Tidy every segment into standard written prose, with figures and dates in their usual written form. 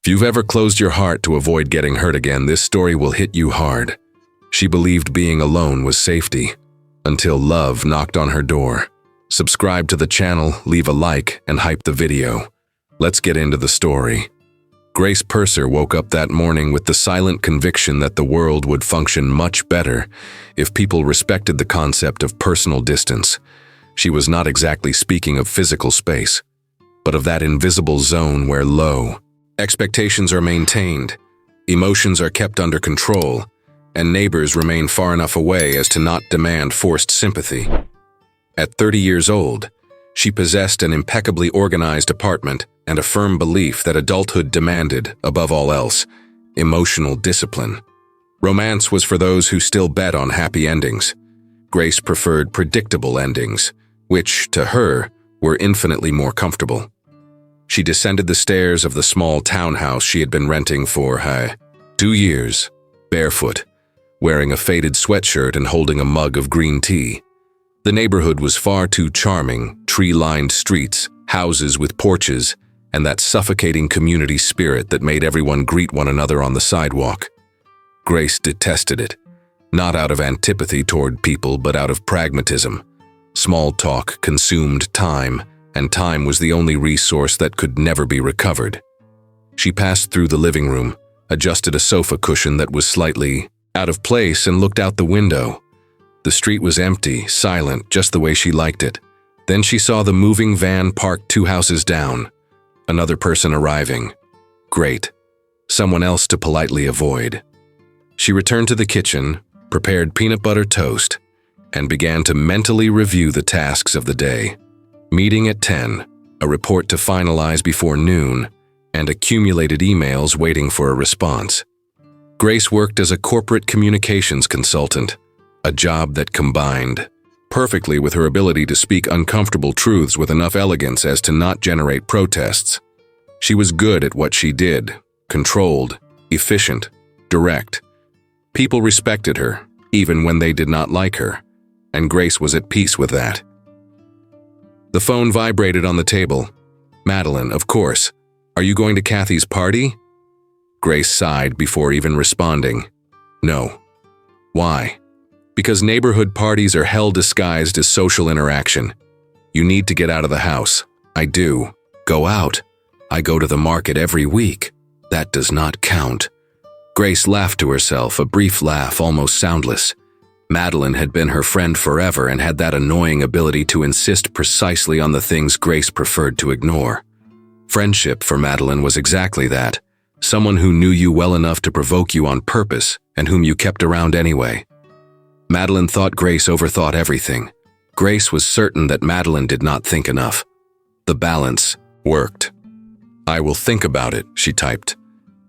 If you've ever closed your heart to avoid getting hurt again, this story will hit you hard. She believed being alone was safety, until love knocked on her door. Subscribe to the channel, leave a like, and hype the video. Let's get into the story. Grace Purser woke up that morning with the silent conviction that the world would function much better if people respected the concept of personal distance. She was not exactly speaking of physical space, but of that invisible zone where low expectations are maintained, emotions are kept under control, and neighbors remain far enough away as to not demand forced sympathy. At 30 years old, she possessed an impeccably organized apartment and a firm belief that adulthood demanded, above all else, emotional discipline. Romance was for those who still bet on happy endings. Grace preferred predictable endings, which, to her, were infinitely more comfortable. She descended the stairs of the small townhouse she had been renting for 2 years, barefoot, wearing a faded sweatshirt and holding a mug of green tea. The neighborhood was far too charming: tree-lined streets, houses with porches, and that suffocating community spirit that made everyone greet one another on the sidewalk. Grace detested it, not out of antipathy toward people, but out of pragmatism. Small talk consumed time, and time was the only resource that could never be recovered. She passed through the living room, adjusted a sofa cushion that was slightly out of place, and looked out the window. The street was empty, silent, just the way she liked it. Then she saw the moving van parked 2 houses down. Another person arriving. Great. Someone else to politely avoid. She returned to the kitchen, prepared peanut butter toast, and began to mentally review the tasks of the day. Meeting at 10, a report to finalize before noon, and accumulated emails waiting for a response. Grace worked as a corporate communications consultant, a job that combined perfectly with her ability to speak uncomfortable truths with enough elegance as to not generate protests. She was good at what she did, controlled, efficient, direct. People respected her, even when they did not like her, and Grace was at peace with that. The phone vibrated on the table. Madeline, of course. Are you going to Kathy's party? Grace sighed before even responding. No. Why? Because neighborhood parties are hell disguised as social interaction. You need to get out of the house. I do. Go out. I go to the market every week. That does not count. Grace laughed to herself, a brief laugh, almost soundless. Madeline had been her friend forever and had that annoying ability to insist precisely on the things Grace preferred to ignore. Friendship for Madeline was exactly that. Someone who knew you well enough to provoke you on purpose and whom you kept around anyway. Madeline thought Grace overthought everything. Grace was certain that Madeline did not think enough. The balance worked. I will think about it, she typed,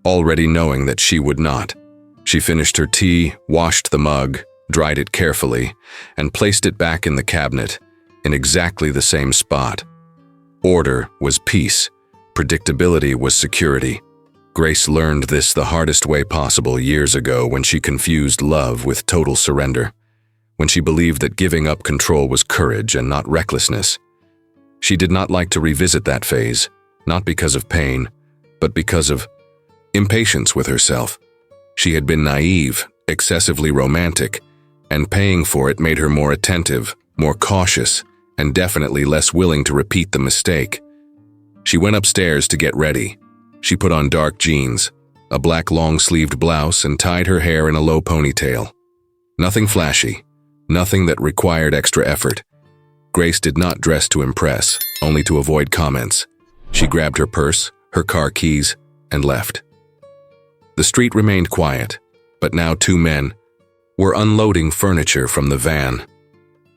already knowing that she would not. She finished her tea, washed the mug, dried it carefully, and placed it back in the cabinet, in exactly the same spot. Order was peace. Predictability was security. Grace learned this the hardest way possible years ago when she confused love with total surrender, when she believed that giving up control was courage and not recklessness. She did not like to revisit that phase, not because of pain, but because of impatience with herself. She had been naive, excessively romantic, and paying for it made her more attentive, more cautious, and definitely less willing to repeat the mistake. She went upstairs to get ready. She put on dark jeans, a black long-sleeved blouse, and tied her hair in a low ponytail. Nothing flashy, nothing that required extra effort. Grace did not dress to impress, only to avoid comments. She grabbed her purse, her car keys, and left. The street remained quiet, but now 2 men were unloading furniture from the van.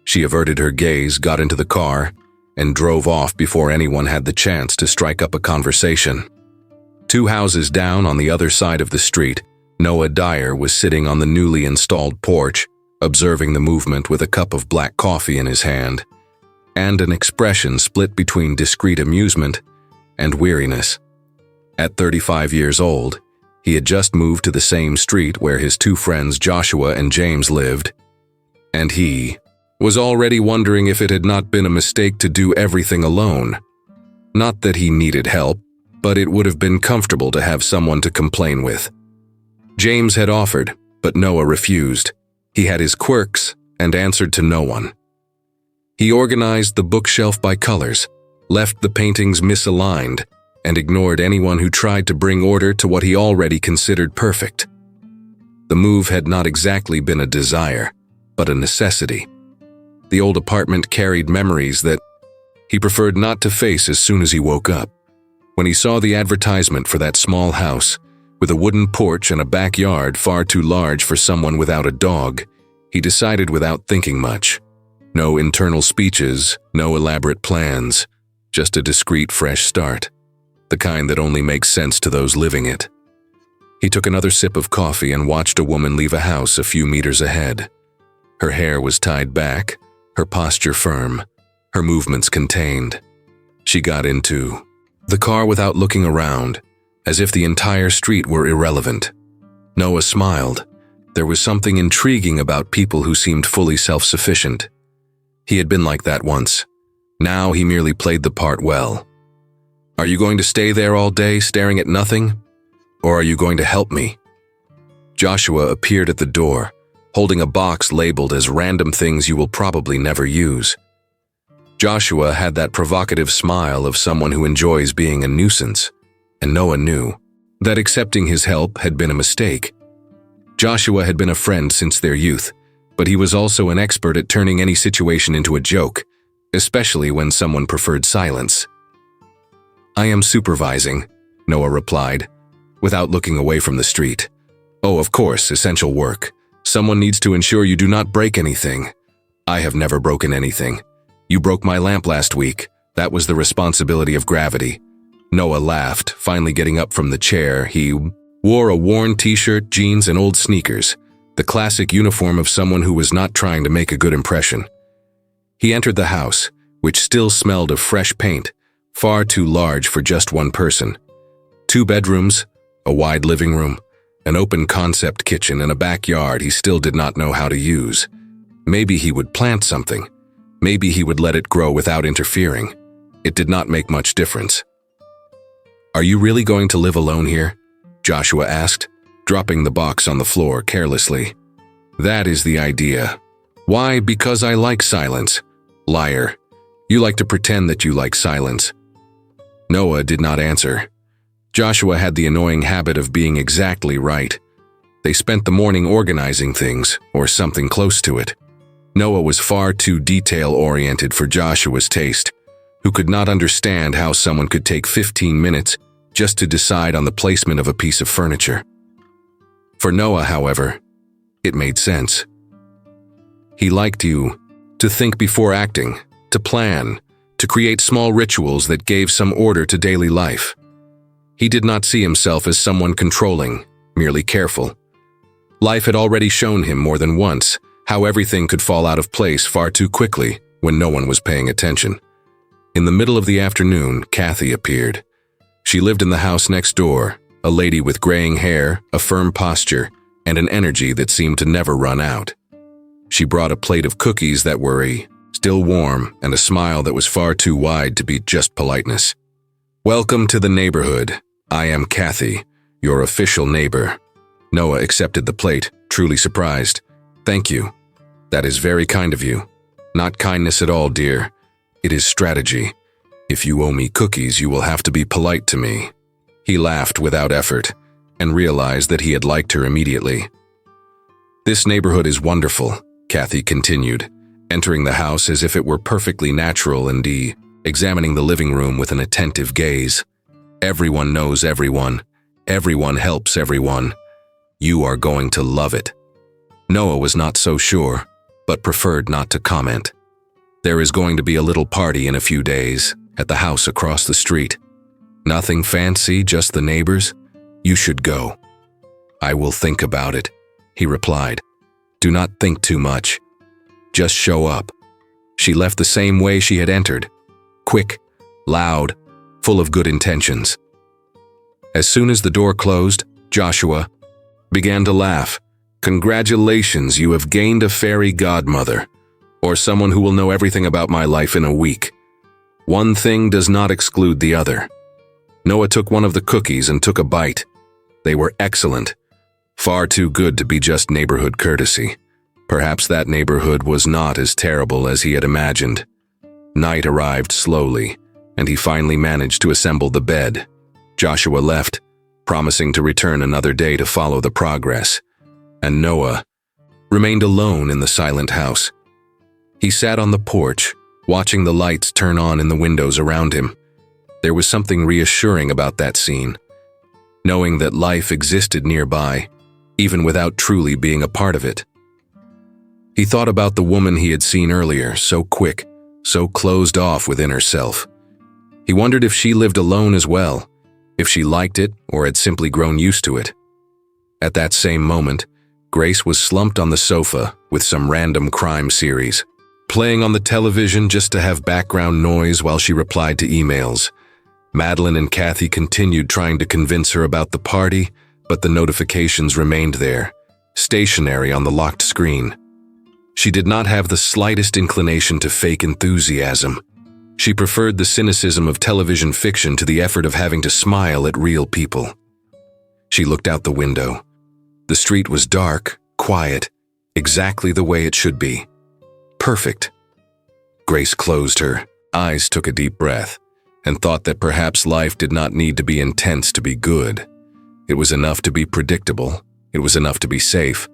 She averted her gaze, got into the car, and drove off before anyone had the chance to strike up a conversation. 2 houses down on the other side of the street, Noah Dyer was sitting on the newly installed porch, observing the movement with a cup of black coffee in his hand, and an expression split between discreet amusement and weariness. At 35 years old, he had just moved to the same street where his 2 friends Joshua and James lived, and he was already wondering if it had not been a mistake to do everything alone. Not that he needed help, but it would have been comfortable to have someone to complain with. James had offered, but Noah refused. He had his quirks and answered to no one. He organized the bookshelf by colors, left the paintings misaligned, and ignored anyone who tried to bring order to what he already considered perfect. The move had not exactly been a desire, but a necessity. The old apartment carried memories that he preferred not to face as soon as he woke up. When he saw the advertisement for that small house, with a wooden porch and a backyard far too large for someone without a dog, he decided without thinking much. No internal speeches, no elaborate plans, just a discreet fresh start, the kind that only makes sense to those living it. He took another sip of coffee and watched a woman leave a house a few meters ahead. Her hair was tied back, her posture firm, her movements contained. She got into the car without looking around, as if the entire street were irrelevant. Noah smiled. There was something intriguing about people who seemed fully self-sufficient. He had been like that once. Now he merely played the part well. "Are you going to stay there all day staring at nothing? Or are you going to help me?" Joshua appeared at the door, holding a box labeled as random things you will probably never use. Joshua had that provocative smile of someone who enjoys being a nuisance, and Noah knew that accepting his help had been a mistake. Joshua had been a friend since their youth, but he was also an expert at turning any situation into a joke, especially when someone preferred silence. "I am supervising," Noah replied, without looking away from the street. "Oh, of course, essential work. Someone needs to ensure you do not break anything." "I have never broken anything. You broke my lamp last week. That was the responsibility of gravity." Noah laughed, finally getting up from the chair. He wore a worn t-shirt, jeans, and old sneakers, the classic uniform of someone who was not trying to make a good impression. He entered the house, which still smelled of fresh paint, far too large for just one person. 2 bedrooms, a wide living room, an open concept kitchen, and a backyard he still did not know how to use. Maybe he would plant something. Maybe he would let it grow without interfering. It did not make much difference. "Are you really going to live alone here?" Joshua asked, dropping the box on the floor carelessly. "That is the idea." "Why? Because I like silence." "Liar. You like to pretend that you like silence." Noah did not answer. Joshua had the annoying habit of being exactly right. They spent the morning organizing things, or something close to it. Noah was far too detail-oriented for Joshua's taste, who could not understand how someone could take 15 minutes just to decide on the placement of a piece of furniture. For Noah, however, it made sense. He liked you to think before acting, to plan, to create small rituals that gave some order to daily life. He did not see himself as someone controlling, merely careful. Life had already shown him more than once how everything could fall out of place far too quickly when no one was paying attention. In the middle of the afternoon, Kathy appeared. She lived in the house next door, a lady with graying hair, a firm posture, and an energy that seemed to never run out. She brought a plate of cookies that were still warm and a smile that was far too wide to be just politeness. "Welcome to the neighborhood. I am Kathy, your official neighbor." Noah accepted the plate, truly surprised. "Thank you. That is very kind of you." "Not kindness at all, dear. It is strategy. If you owe me cookies, you will have to be polite to me." He laughed without effort and realized that he had liked her immediately. "This neighborhood is wonderful," Kathy continued, entering the house as if it were perfectly natural and examining the living room with an attentive gaze. "Everyone knows everyone. Everyone helps everyone. You are going to love it." Noah was not so sure, but preferred not to comment. "There is going to be a little party in a few days, at the house across the street. Nothing fancy, just the neighbors. You should go." "I will think about it," he replied. "Do not think too much. Just show up." She left the same way she had entered, quick, loud, full of good intentions. As soon as the door closed, Joshua began to laugh. "Congratulations, you have gained a fairy godmother, or someone who will know everything about my life in a week. One thing does not exclude the other." Noah took one of the cookies and took a bite. They were excellent. Far too good to be just neighborhood courtesy. Perhaps that neighborhood was not as terrible as he had imagined. Night arrived slowly, and he finally managed to assemble the bed. Joshua left, promising to return another day to follow the progress, and Noah remained alone in the silent house. He sat on the porch, watching the lights turn on in the windows around him. There was something reassuring about that scene, knowing that life existed nearby, even without truly being a part of it. He thought about the woman he had seen earlier, so quick, so closed off within herself. He wondered if she lived alone as well, if she liked it or had simply grown used to it. At that same moment, Grace was slumped on the sofa with some random crime series, playing on the television just to have background noise while she replied to emails. Madeline and Kathy continued trying to convince her about the party, but the notifications remained there, stationary on the locked screen. She did not have the slightest inclination to fake enthusiasm. She preferred the cynicism of television fiction to the effort of having to smile at real people. She looked out the window. The street was dark, quiet, exactly the way it should be. Perfect. Grace closed her eyes, took a deep breath, and thought that perhaps life did not need to be intense to be good. It was enough to be predictable. It was enough to be safe.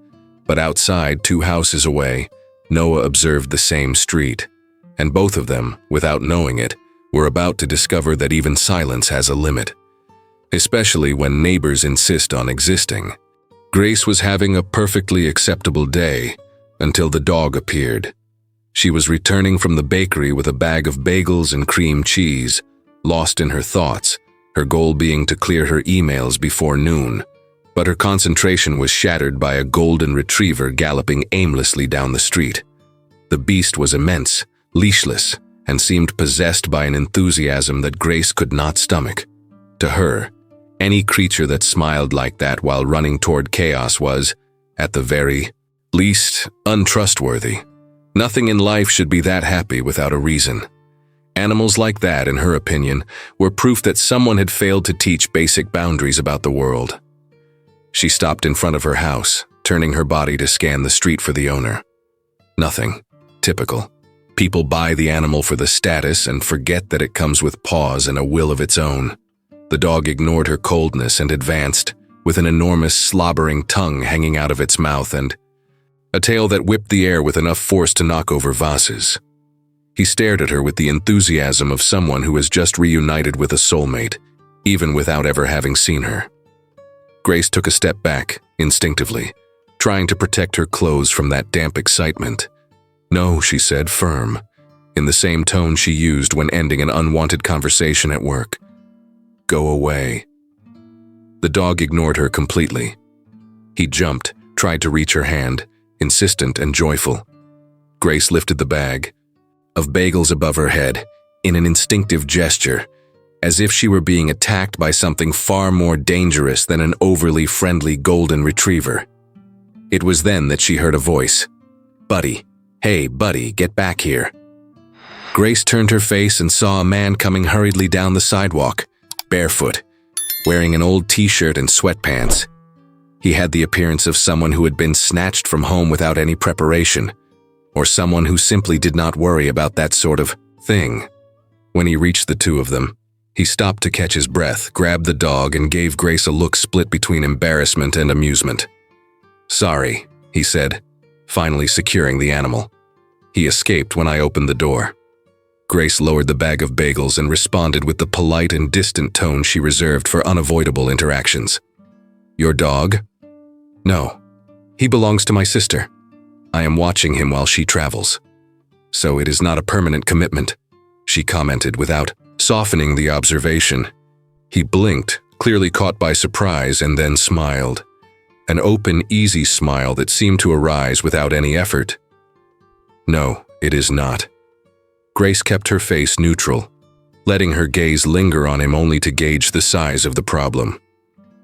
But outside, 2 houses away, Noah observed the same street, and both of them, without knowing it, were about to discover that even silence has a limit, especially when neighbors insist on existing. Grace was having a perfectly acceptable day until the dog appeared. She was returning from the bakery with a bag of bagels and cream cheese, lost in her thoughts, her goal being to clear her emails before noon. But her concentration was shattered by a golden retriever galloping aimlessly down the street. The beast was immense, leashless, and seemed possessed by an enthusiasm that Grace could not stomach. To her, any creature that smiled like that while running toward chaos was, at the very least, untrustworthy. Nothing in life should be that happy without a reason. Animals like that, in her opinion, were proof that someone had failed to teach basic boundaries about the world. She stopped in front of her house, turning her body to scan the street for the owner. Nothing. Typical. People buy the animal for the status and forget that it comes with paws and a will of its own. The dog ignored her coldness and advanced, with an enormous slobbering tongue hanging out of its mouth and a tail that whipped the air with enough force to knock over vases. He stared at her with the enthusiasm of someone who has just reunited with a soulmate, even without ever having seen her. Grace took a step back, instinctively, trying to protect her clothes from that damp excitement. "No," she said, firm, in the same tone she used when ending an unwanted conversation at work. "Go away." The dog ignored her completely. He jumped, tried to reach her hand, insistent and joyful. Grace lifted the bag of bagels above her head in an instinctive gesture, as if she were being attacked by something far more dangerous than an overly friendly golden retriever. It was then that she heard a voice. "Buddy, hey buddy, get back here." Grace turned her face and saw a man coming hurriedly down the sidewalk, barefoot, wearing an old t-shirt and sweatpants. He had the appearance of someone who had been snatched from home without any preparation, or someone who simply did not worry about that sort of thing. When he reached the two of them, he stopped to catch his breath, grabbed the dog, and gave Grace a look split between embarrassment and amusement. "Sorry," he said, finally securing the animal. "He escaped when I opened the door." Grace lowered the bag of bagels and responded with the polite and distant tone she reserved for unavoidable interactions. "Your dog?" "No. He belongs to my sister. I am watching him while she travels. So it is not a permanent commitment," she commented without softening the observation. He blinked, clearly caught by surprise, and then smiled. An open, easy smile that seemed to arise without any effort. "No, it is not." Grace kept her face neutral, letting her gaze linger on him only to gauge the size of the problem.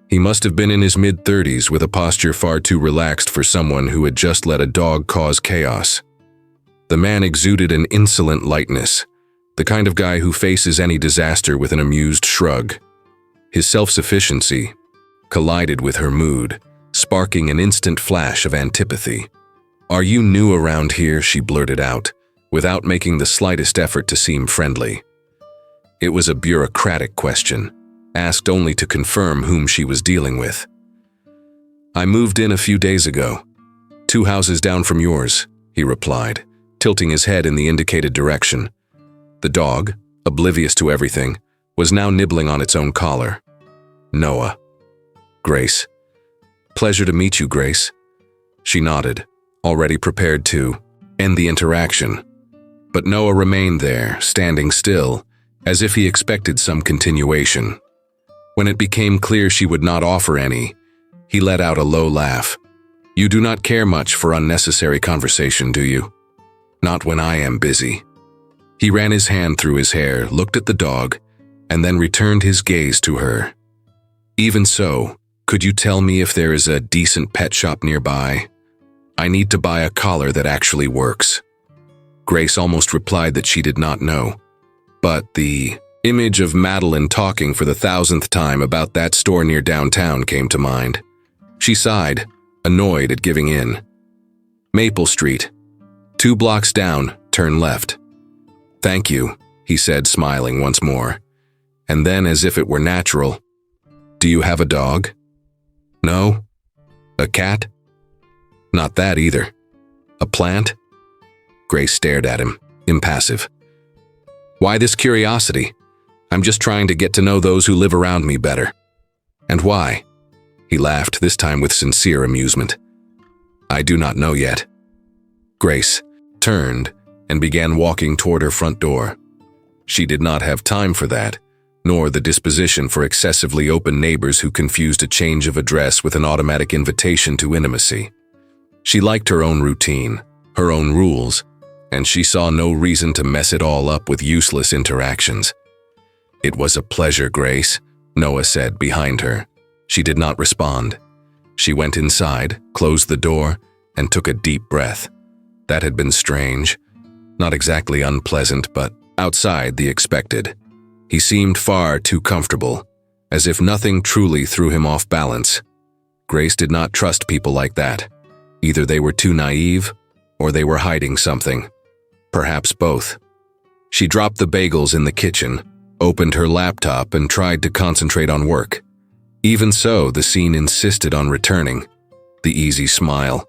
He must have been in his mid-30s with a posture far too relaxed for someone who had just let a dog cause chaos. The man exuded an insolent lightness, the kind of guy who faces any disaster with an amused shrug. His self-sufficiency collided with her mood, sparking an instant flash of antipathy. "Are you new around here?" she blurted out, without making the slightest effort to seem friendly. It was a bureaucratic question, asked only to confirm whom she was dealing with. "I moved in a few days ago, 2 houses down from yours," he replied, tilting his head in the indicated direction. The dog, oblivious to everything, was now nibbling on its own collar. "Noah." "Grace." "Pleasure to meet you, Grace." She nodded, already prepared to end the interaction. But Noah remained there, standing still, as if he expected some continuation. When it became clear she would not offer any, he let out a low laugh. "You do not care much for unnecessary conversation, do you?" "Not when I am busy." He ran his hand through his hair, looked at the dog, and then returned his gaze to her. "Even so, could you tell me if there is a decent pet shop nearby? I need to buy a collar that actually works." Grace almost replied that she did not know. But the image of Madeline talking for the 1,000th time about that store near downtown came to mind. She sighed, annoyed at giving in. "Maple Street. 2 blocks down, turn left." "Thank you," he said, smiling once more. And then, as if it were natural, "Do you have a dog?" "No." "A cat?" "Not that either." "A plant?" Grace stared at him, impassive. "Why this curiosity? I'm just trying to get to know those who live around me better." "And why?" He laughed, this time with sincere amusement. "I do not know yet." Grace turned and began walking toward her front door. She did not have time for that, nor the disposition for excessively open neighbors who confused a change of address with an automatic invitation to intimacy. She liked her own routine, her own rules, and she saw no reason to mess it all up with useless interactions. "It was a pleasure, Grace," Noah said behind her. She did not respond. She went inside, closed the door, and took a deep breath. That had been strange. Not exactly unpleasant, but outside the expected. He seemed far too comfortable, as if nothing truly threw him off balance. Grace did not trust people like that. Either they were too naive, or they were hiding something. Perhaps both. She dropped the bagels in the kitchen, opened her laptop, and tried to concentrate on work. Even so, the scene insisted on returning. The easy smile,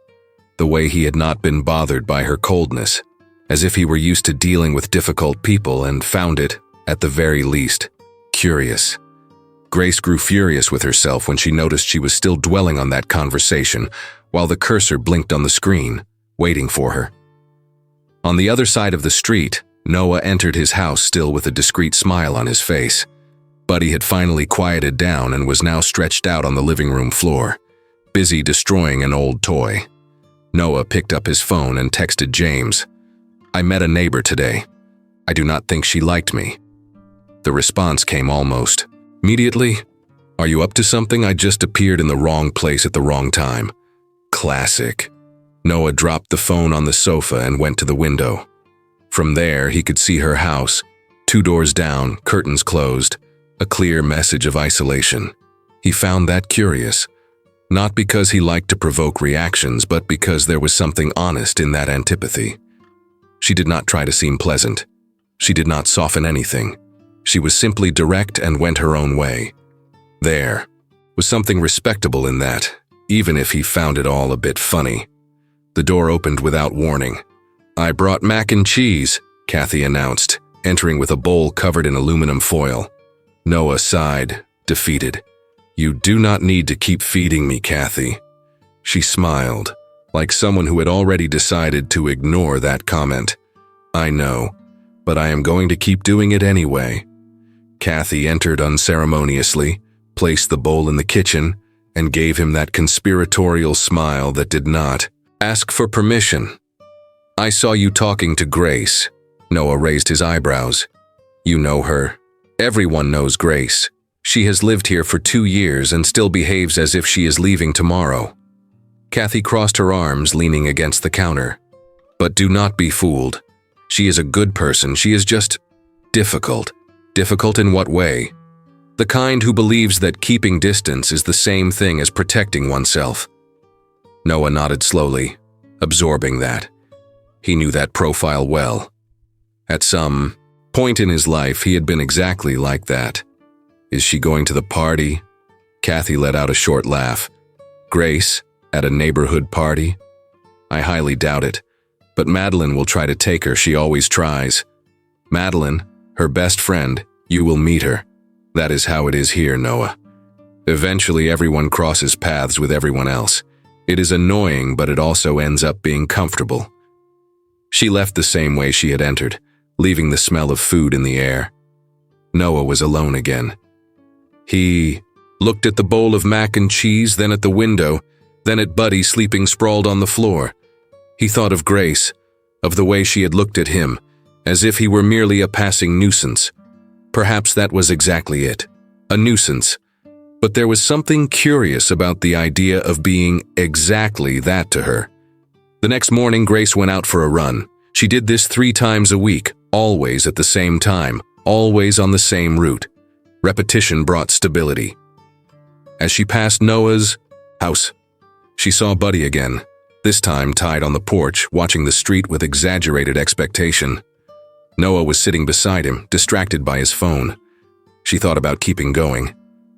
the way he had not been bothered by her coldness, as if he were used to dealing with difficult people and found it, at the very least, curious. Grace grew furious with herself when she noticed she was still dwelling on that conversation while the cursor blinked on the screen, waiting for her. On the other side of the street, Noah entered his house still with a discreet smile on his face. Buddy had finally quieted down and was now stretched out on the living room floor, busy destroying an old toy. Noah picked up his phone and texted James, "I met a neighbor today. I do not think she liked me." The response came almost immediately. "Are you up to something? I just appeared in the wrong place at the wrong time." Classic. Noah dropped the phone on the sofa and went to the window. From there, he could see her house, 2 doors down, curtains closed, a clear message of isolation. He found that curious, not because he liked to provoke reactions, but because there was something honest in that antipathy. She did not try to seem pleasant. She did not soften anything. She was simply direct and went her own way. There was something respectable in that, even if he found it all a bit funny. The door opened without warning. "I brought mac and cheese," Kathy announced, entering with a bowl covered in aluminum foil. Noah sighed, defeated. "You do not need to keep feeding me, Kathy." She smiled, like someone who had already decided to ignore that comment. "I know, but I am going to keep doing it anyway." Kathy entered unceremoniously, placed the bowl in the kitchen, and gave him that conspiratorial smile that did not ask for permission. "I saw you talking to Grace." Noah raised his eyebrows. "You know her. Everyone knows Grace. She has lived here for 2 years and still behaves as if she is leaving tomorrow." Kathy crossed her arms, leaning against the counter. "But do not be fooled. She is a good person. She is just difficult." "Difficult in what way?" The kind who believes that keeping distance is the same thing as protecting oneself. Noah nodded slowly, absorbing that. He knew that profile well. At some point in his life, he had been exactly like that. Is she going to the party? Kathy let out a short laugh. Grace, at a neighborhood party? I highly doubt it, but Madeline will try to take her. She always tries. Madeline, her best friend, you will meet her. That is how it is here, Noah. Eventually, everyone crosses paths with everyone else. It is annoying, but it also ends up being comfortable. She left the same way she had entered, leaving the smell of food in the air. Noah was alone again. He looked at the bowl of mac and cheese, then at the window, then at Buddy sleeping sprawled on the floor. He thought of Grace, of the way she had looked at him, as if he were merely a passing nuisance. Perhaps that was exactly it, a nuisance. But there was something curious about the idea of being exactly that to her. The next morning, Grace went out for a run. She did this 3 times a week, always at the same time, always on the same route. Repetition brought stability. As she passed Noah's house, she saw Buddy again, this time tied on the porch, watching the street with exaggerated expectation. Noah was sitting beside him, distracted by his phone. She thought about keeping going.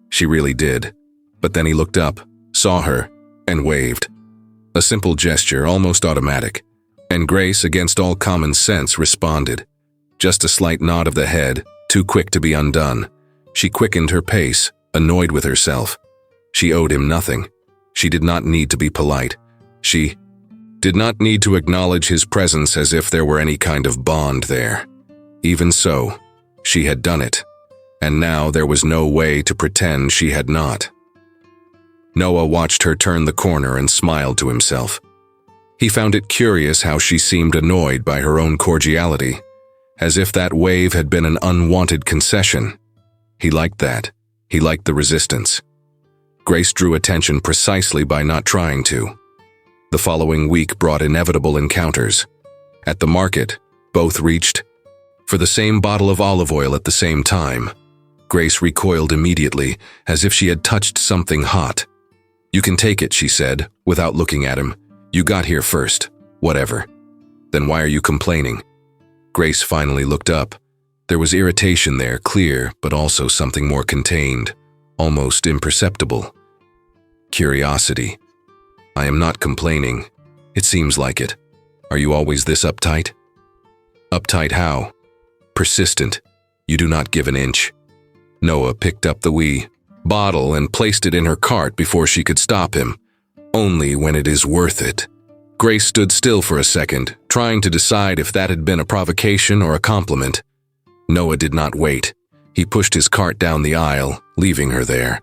She really did. But then he looked up, saw her, and waved. A simple gesture, almost automatic. And Grace, against all common sense, responded. Just a slight nod of the head, too quick to be undone. She quickened her pace, annoyed with herself. She owed him nothing. She did not need to be polite. She did not need to acknowledge his presence as if there were any kind of bond there. Even so, she had done it, and now there was no way to pretend she had not. Noah watched her turn the corner and smiled to himself. He found it curious how she seemed annoyed by her own cordiality, as if that wave had been an unwanted concession. He liked that. He liked the resistance. Grace drew attention precisely by not trying to. The following week brought inevitable encounters. At the market, both reached for the same bottle of olive oil at the same time. Grace recoiled immediately, as if she had touched something hot. "You can take it," she said, without looking at him. "You got here first. Whatever." "Then why are you complaining?" Grace finally looked up. There was irritation there, clear, but also something more contained, almost imperceptible. Curiosity. "I am not complaining. It seems like it. Are you always this uptight?" "Uptight how?" "Persistent. You do not give an inch." Noah picked up the wee bottle and placed it in her cart before she could stop him. "Only when it is worth it." Grace stood still for a second, trying to decide if that had been a provocation or a compliment. Noah did not wait. He pushed his cart down the aisle, leaving her there.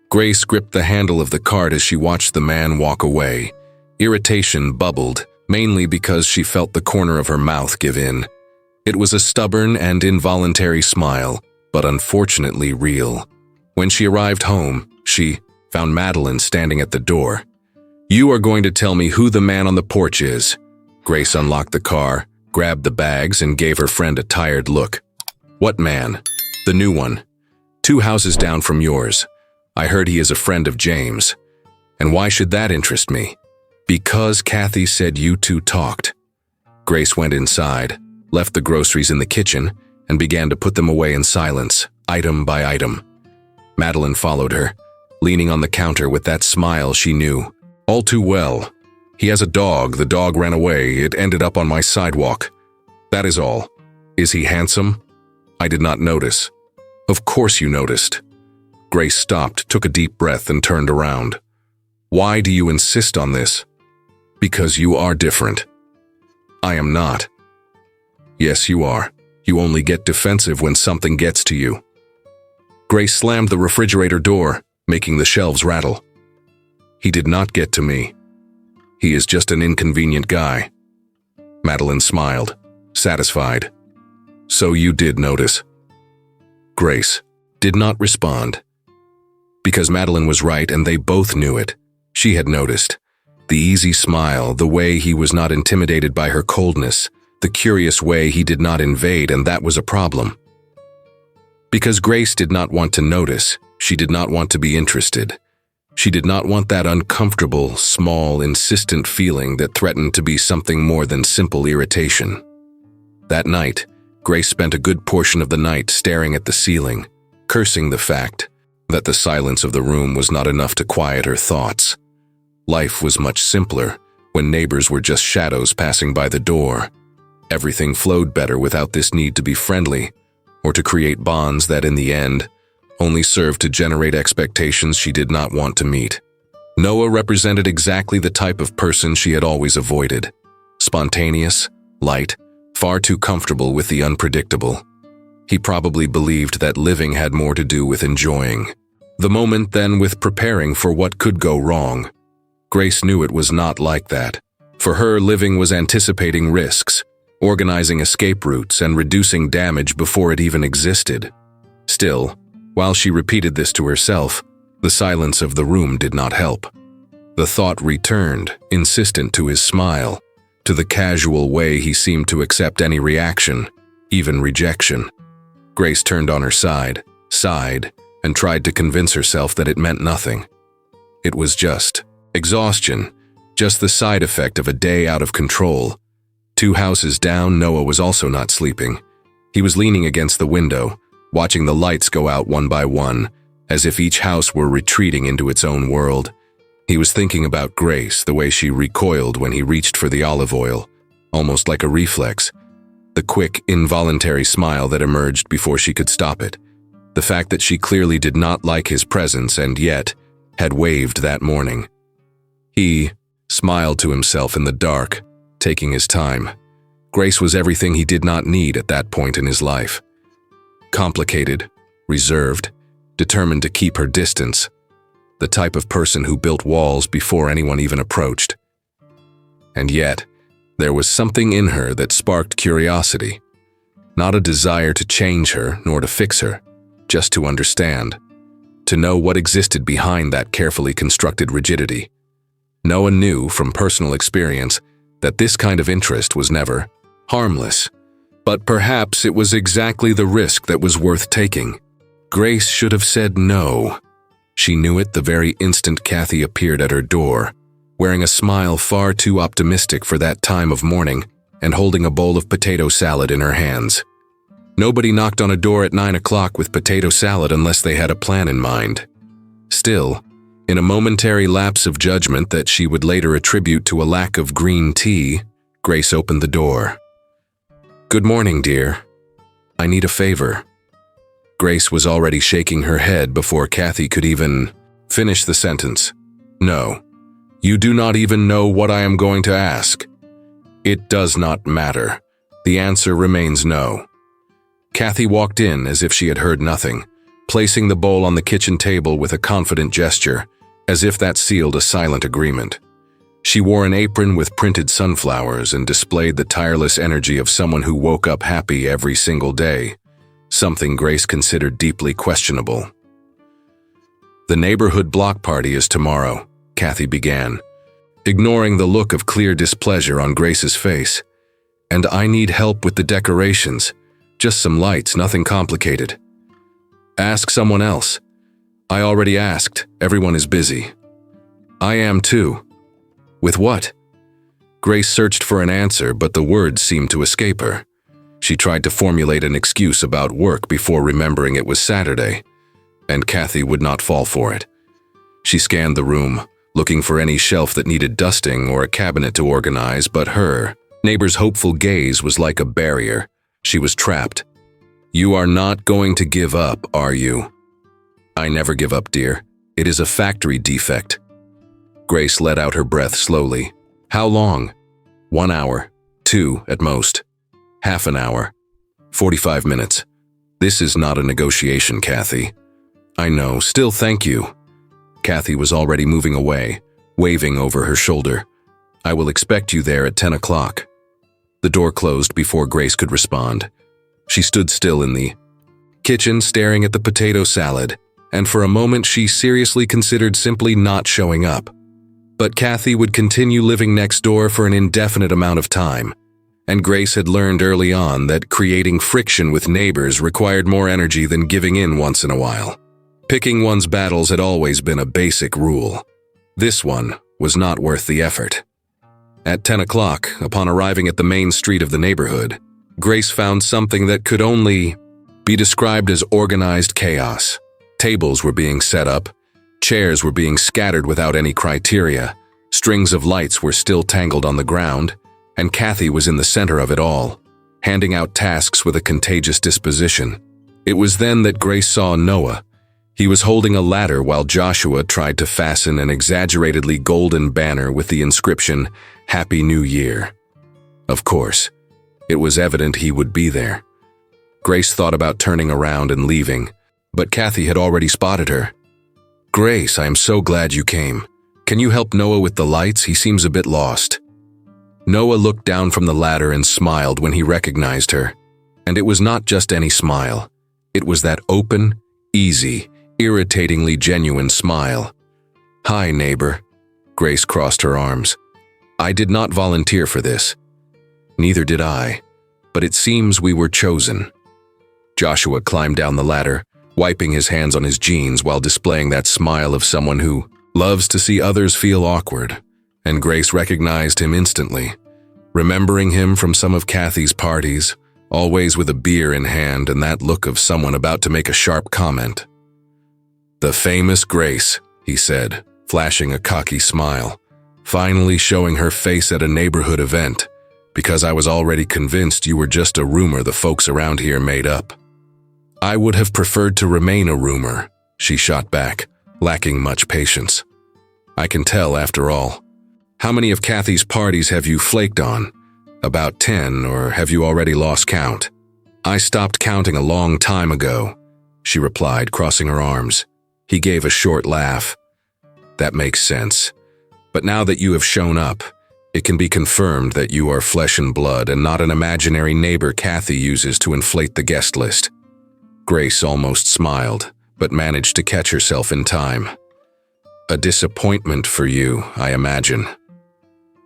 Grace gripped the handle of the cart as she watched the man walk away. Irritation bubbled, mainly because she felt the corner of her mouth give in. It was a stubborn and involuntary smile, but unfortunately real. When she arrived home, she found Madeline standing at the door. "You are going to tell me who the man on the porch is." Grace unlocked the car, grabbed the bags, and gave her friend a tired look. "What man?" "The new one. 2 houses down from yours. I heard he is a friend of James." "And why should that interest me?" "Because Kathy said you two talked." Grace went inside, left the groceries in the kitchen, and began to put them away in silence, item by item. Madeline followed her, leaning on the counter with that smile she knew all too well. "He has a dog. The dog ran away. It ended up on my sidewalk. That is all." "Is he handsome?" "I did not notice." "Of course you noticed." Grace stopped, took a deep breath, and turned around. "Why do you insist on this?" "Because you are different." "I am not." "Yes, you are. You only get defensive when something gets to you." Grace slammed the refrigerator door, making the shelves rattle. "He did not get to me. He is just an inconvenient guy." Madeline smiled, satisfied. "So you did notice." Grace did not respond. Because Madeline was right and they both knew it. She had noticed. The easy smile, the way he was not intimidated by her coldness, the curious way he did not invade, and that was a problem. Because Grace did not want to notice, she did not want to be interested. She did not want that uncomfortable, small, insistent feeling that threatened to be something more than simple irritation. That night, Grace spent a good portion of the night staring at the ceiling, cursing the fact that the silence of the room was not enough to quiet her thoughts. Life was much simpler when neighbors were just shadows passing by the door. Everything flowed better without this need to be friendly or to create bonds that, in the end, only served to generate expectations she did not want to meet. Noah represented exactly the type of person she had always avoided. Spontaneous, light, far too comfortable with the unpredictable. He probably believed that living had more to do with enjoying the moment than with preparing for what could go wrong. Grace knew it was not like that. For her, living was anticipating risks, organizing escape routes, and reducing damage before it even existed. Still, while she repeated this to herself, the silence of the room did not help. The thought returned, insistent to his smile, to the casual way he seemed to accept any reaction, even rejection. Grace turned on her side, sighed, and tried to convince herself that it meant nothing. It was just exhaustion, just the side effect of a day out of control. 2 houses down, Noah was also not sleeping. He was leaning against the window, watching the lights go out one by one, as if each house were retreating into its own world. He was thinking about Grace, the way she recoiled when he reached for the olive oil, almost like a reflex. The quick, involuntary smile that emerged before she could stop it. The fact that she clearly did not like his presence and yet had waved that morning. He smiled to himself in the dark, taking his time. Grace was everything he did not need at that point in his life. Complicated, reserved, determined to keep her distance. The type of person who built walls before anyone even approached. And yet, there was something in her that sparked curiosity. Not a desire to change her, nor to fix her, just to understand. To know what existed behind that carefully constructed rigidity. Noah knew from personal experience that this kind of interest was never harmless. But perhaps it was exactly the risk that was worth taking. Grace should have said no. She knew it the very instant Kathy appeared at her door, wearing a smile far too optimistic for that time of morning and holding a bowl of potato salad in her hands. Nobody knocked on a door at 9 o'clock with potato salad unless they had a plan in mind. Still, in a momentary lapse of judgment that she would later attribute to a lack of green tea, Grace opened the door. "Good morning, dear. I need a favor." Grace was already shaking her head before Kathy could even finish the sentence. "No, you do not even know what I am going to ask." "It does not matter. The answer remains no." Kathy walked in as if she had heard nothing, placing the bowl on the kitchen table with a confident gesture, as if that sealed a silent agreement. She wore an apron with printed sunflowers and displayed the tireless energy of someone who woke up happy every single day, something Grace considered deeply questionable. "The neighborhood block party is tomorrow," Kathy began, ignoring the look of clear displeasure on Grace's face. "And I need help with the decorations. Just some lights, nothing complicated." "Ask someone else." "I already asked. Everyone is busy." "I am too." "With what?" Grace searched for an answer, but the words seemed to escape her. She tried to formulate an excuse about work before remembering it was Saturday, and Kathy would not fall for it. She scanned the room, looking for any shelf that needed dusting or a cabinet to organize, but her neighbor's hopeful gaze was like a barrier. She was trapped. "You are not going to give up, are you?" "I never give up, dear. It is a factory defect." Grace let out her breath slowly. "How long?" "1 hour. 2 at most. Half an hour. 45 minutes. This is not a negotiation, Kathy." "I know. Still, thank you." Kathy was already moving away, waving over her shoulder. "I will expect you there at 10 o'clock. The door closed before Grace could respond. She stood still in the kitchen, staring at the potato salad, and for a moment she seriously considered simply not showing up. But Kathy would continue living next door for an indefinite amount of time, and Grace had learned early on that creating friction with neighbors required more energy than giving in once in a while. Picking one's battles had always been a basic rule. This one was not worth the effort. At 10 o'clock, upon arriving at the main street of the neighborhood, Grace found something that could only be described as organized chaos. Tables were being set up, chairs were being scattered without any criteria, strings of lights were still tangled on the ground, and Kathy was in the center of it all, handing out tasks with a contagious disposition. It was then that Grace saw Noah. He was holding a ladder while Joshua tried to fasten an exaggeratedly golden banner with the inscription, "Happy New Year." Of course, it was evident he would be there. Grace thought about turning around and leaving, but Kathy had already spotted her. "Grace, I am so glad you came. Can you help Noah with the lights? He seems a bit lost." Noah looked down from the ladder and smiled when he recognized her. And it was not just any smile. It was that open, easy, irritatingly genuine smile. "Hi, neighbor." Grace crossed her arms. "I did not volunteer for this." "Neither did I, but it seems we were chosen." Joshua climbed down the ladder, wiping his hands on his jeans while displaying that smile of someone who loves to see others feel awkward, and Grace recognized him instantly, remembering him from some of Kathy's parties, always with a beer in hand and that look of someone about to make a sharp comment. "The famous Grace," he said, flashing a cocky smile, "finally showing her face at a neighborhood event, because I was already convinced you were just a rumor the folks around here made up." "I would have preferred to remain a rumor," she shot back, lacking much patience. "I can tell, after all. How many of Kathy's parties have you flaked on? About 10, or have you already lost count?" "I stopped counting a long time ago," she replied, crossing her arms. He gave a short laugh. "That makes sense. But now that you have shown up, it can be confirmed that you are flesh and blood and not an imaginary neighbor Kathy uses to inflate the guest list." Grace almost smiled, but managed to catch herself in time. "A disappointment for you, I imagine."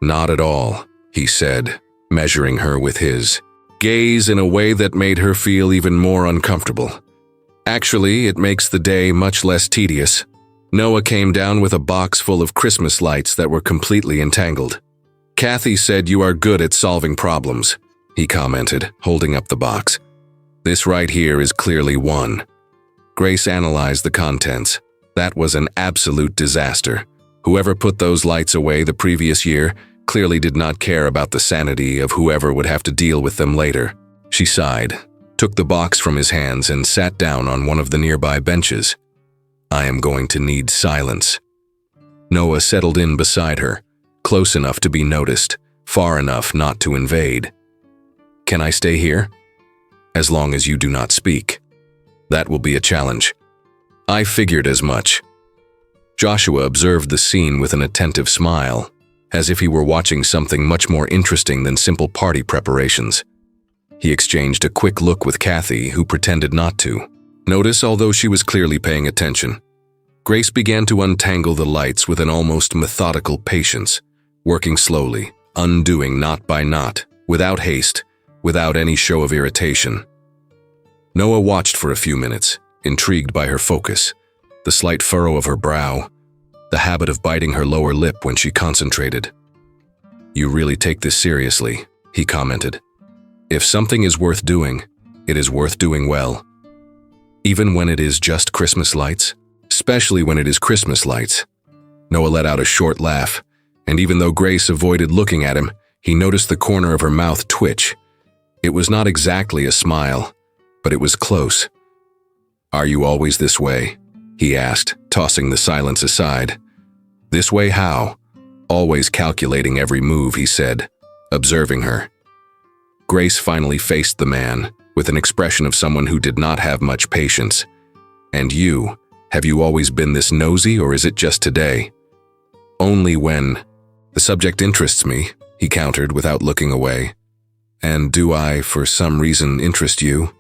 "Not at all," he said, measuring her with his gaze in a way that made her feel even more uncomfortable. "Actually, it makes the day much less tedious. Noah came down with a box full of Christmas lights that were completely entangled. Kathy said you are good at solving problems," he commented, holding up the box. "This right here is clearly one." Grace analyzed the contents. That was an absolute disaster. Whoever put those lights away the previous year clearly did not care about the sanity of whoever would have to deal with them later. She sighed, took the box from his hands and sat down on one of the nearby benches. "I am going to need silence." Noah settled in beside her, close enough to be noticed, far enough not to invade. "Can I stay here?" "As long as you do not speak." "That will be a challenge." "I figured as much." Joshua observed the scene with an attentive smile, as if he were watching something much more interesting than simple party preparations. He exchanged a quick look with Kathy, who pretended not to notice, although she was clearly paying attention. Grace began to untangle the lights with an almost methodical patience, working slowly, undoing knot by knot, without haste, without any show of irritation. Noah watched for a few minutes, intrigued by her focus, the slight furrow of her brow, the habit of biting her lower lip when she concentrated. "You really take this seriously," he commented. "If something is worth doing, it is worth doing well. Even when it is just Christmas lights? Especially when it is Christmas lights." Noah let out a short laugh, and even though Grace avoided looking at him, he noticed the corner of her mouth twitch. It was not exactly a smile, but it was close. "Are you always this way?" he asked, tossing the silence aside. "This way how?" "Always calculating every move," he said, observing her. Grace finally faced the man, with an expression of someone who did not have much patience. "And you, have you always been this nosy, or is it just today?" "Only when the subject interests me," he countered without looking away. "And do I, for some reason, interest you?"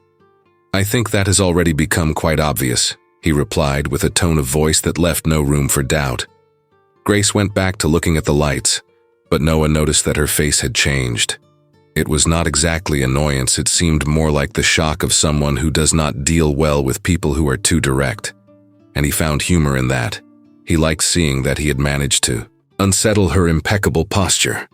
"I think that has already become quite obvious," he replied with a tone of voice that left no room for doubt. Grace went back to looking at the lights, but Noah noticed that her face had changed. It was not exactly annoyance, it seemed more like the shock of someone who does not deal well with people who are too direct. And he found humor in that. He liked seeing that he had managed to unsettle her impeccable posture.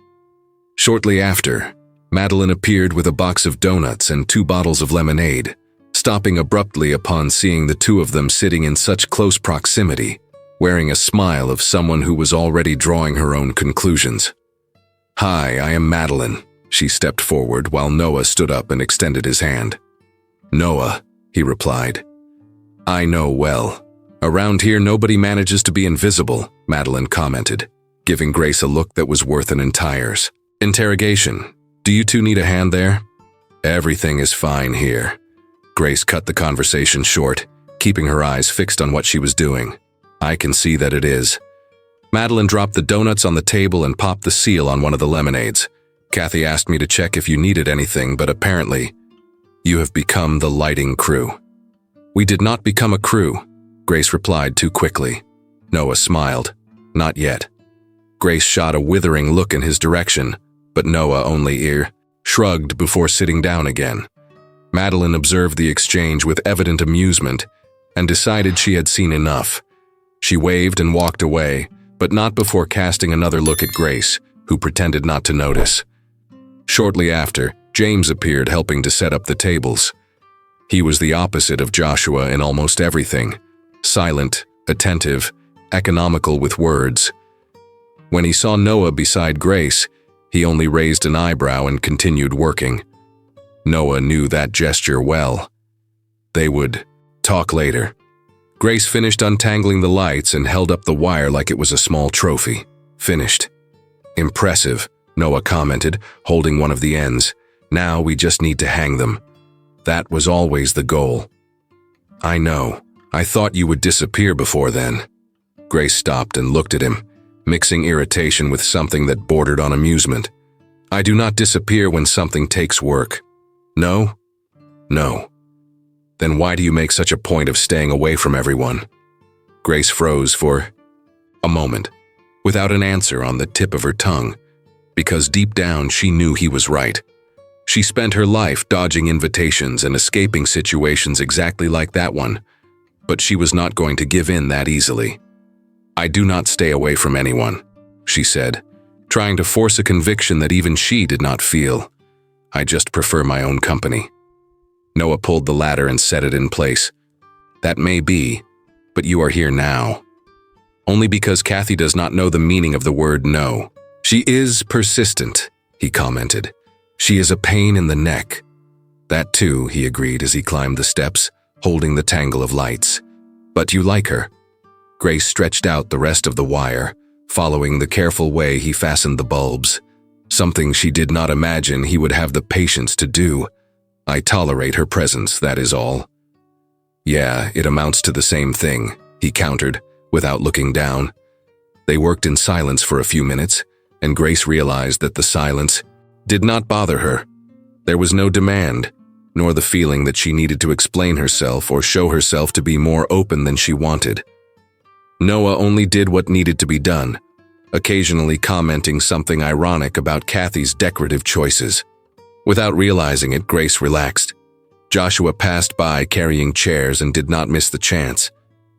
Shortly after, Madeline appeared with a box of donuts and 2 bottles of lemonade, stopping abruptly upon seeing the two of them sitting in such close proximity, wearing a smile of someone who was already drawing her own conclusions. "Hi, I am Madeline." She stepped forward while Noah stood up and extended his hand. "Noah," he replied. "I know well. Around here nobody manages to be invisible," Madeline commented, giving Grace a look that was worth an entire's interrogation. "Do you two need a hand there?" "Everything is fine here." Grace cut the conversation short, keeping her eyes fixed on what she was doing. "I can see that it is." Madeline dropped the donuts on the table and popped the seal on one of the lemonades. "Kathy asked me to check if you needed anything, but apparently, you have become the lighting crew." "We did not become a crew," Grace replied too quickly. Noah smiled. "Not yet." Grace shot a withering look in his direction, but Noah only shrugged before sitting down again. Madeline observed the exchange with evident amusement and decided she had seen enough. She waved and walked away, but not before casting another look at Grace, who pretended not to notice. Shortly after, James appeared helping to set up the tables. He was the opposite of Joshua in almost everything: silent, attentive, economical with words. When he saw Noah beside Grace, he only raised an eyebrow and continued working. Noah knew that gesture well. They would talk later. Grace finished untangling the lights and held up the wire like it was a small trophy. "Finished." "Impressive," Noah commented, holding one of the ends. "Now we just need to hang them. That was always the goal." "I know. I thought you would disappear before then." Grace stopped and looked at him, mixing irritation with something that bordered on amusement. "I do not disappear when something takes work." "No?" "No." "Then why do you make such a point of staying away from everyone?" Grace froze for a moment, without an answer on the tip of her tongue, because deep down she knew he was right. She spent her life dodging invitations and escaping situations exactly like that one, but she was not going to give in that easily. "I do not stay away from anyone," she said, trying to force a conviction that even she did not feel. "I just prefer my own company." Noah pulled the ladder and set it in place. "That may be, but you are here now." "Only because Kathy does not know the meaning of the word no." "She is persistent," he commented. "She is a pain in the neck." "That too," he agreed as he climbed the steps, holding the tangle of lights. "But you like her." Grace stretched out the rest of the wire, following the careful way he fastened the bulbs. Something she did not imagine he would have the patience to do. "I tolerate her presence, that is all." "Yeah, it amounts to the same thing," he countered, without looking down. They worked in silence for a few minutes, and Grace realized that the silence did not bother her. There was no demand, nor the feeling that she needed to explain herself or show herself to be more open than she wanted. Noah only did what needed to be done, occasionally commenting something ironic about Kathy's decorative choices. Without realizing it, Grace relaxed. Joshua passed by carrying chairs and did not miss the chance.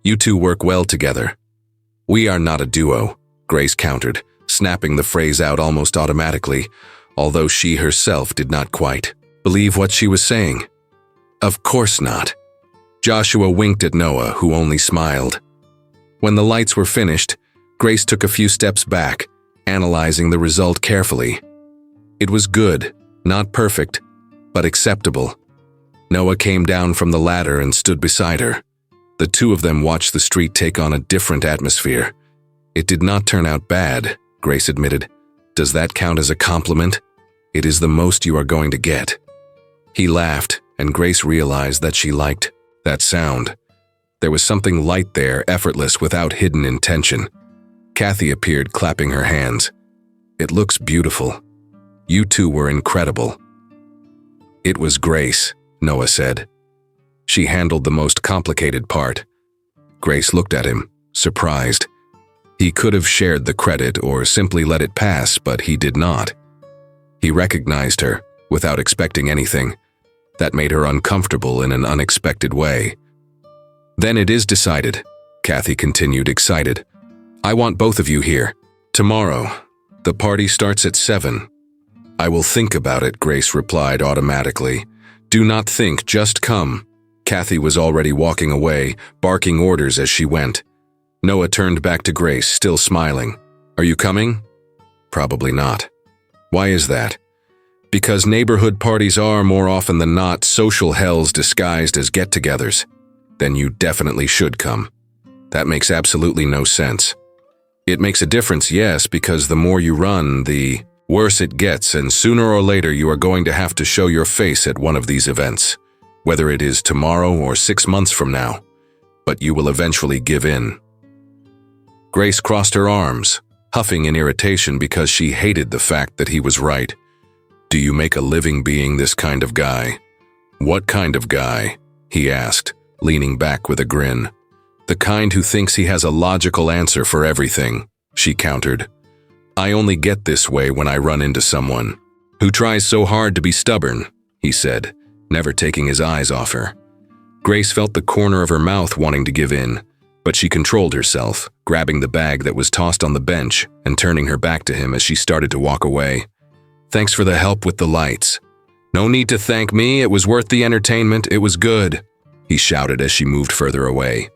"You two work well together." "We are not a duo," Grace countered, snapping the phrase out almost automatically, although she herself did not quite believe what she was saying. "Of course not." Joshua winked at Noah, who only smiled. When the lights were finished, Grace took a few steps back, analyzing the result carefully. It was good, not perfect, but acceptable. Noah came down from the ladder and stood beside her. The two of them watched the street take on a different atmosphere. "It did not turn out bad," Grace admitted. "Does that count as a compliment? It is the most you are going to get." He laughed, and Grace realized that she liked that sound. There was something light there, effortless, without hidden intention. Kathy appeared, clapping her hands. "It looks beautiful. You two were incredible." "It was Grace," Noah said. "She handled the most complicated part." Grace looked at him, surprised. He could have shared the credit or simply let it pass, but he did not. He recognized her, without expecting anything. That made her uncomfortable in an unexpected way. "Then it is decided," Kathy continued, excited. "I want both of you here. Tomorrow. The party starts at 7. "I will think about it," Grace replied automatically. "Do not think, just come." Kathy was already walking away, barking orders as she went. Noah turned back to Grace, still smiling. "Are you coming?" "Probably not." "Why is that?" "Because neighborhood parties are, more often than not, social hells disguised as get-togethers. Then you definitely should come." "That makes absolutely no sense." "It makes a difference, yes, because the more you run, the worse it gets, and sooner or later you are going to have to show your face at one of these events, whether it is tomorrow or 6 months from now. But you will eventually give in." Grace crossed her arms, huffing in irritation because she hated the fact that he was right. "Do you make a living being this kind of guy?" "What kind of guy?" he asked, leaning back with a grin. "The kind who thinks he has a logical answer for everything," she countered. "I only get this way when I run into someone who tries so hard to be stubborn," he said, never taking his eyes off her. Grace felt the corner of her mouth wanting to give in, but she controlled herself, grabbing the bag that was tossed on the bench and turning her back to him as she started to walk away. "Thanks for the help with the lights." "No need to thank me, it was worth the entertainment, it was good," he shouted as she moved further away.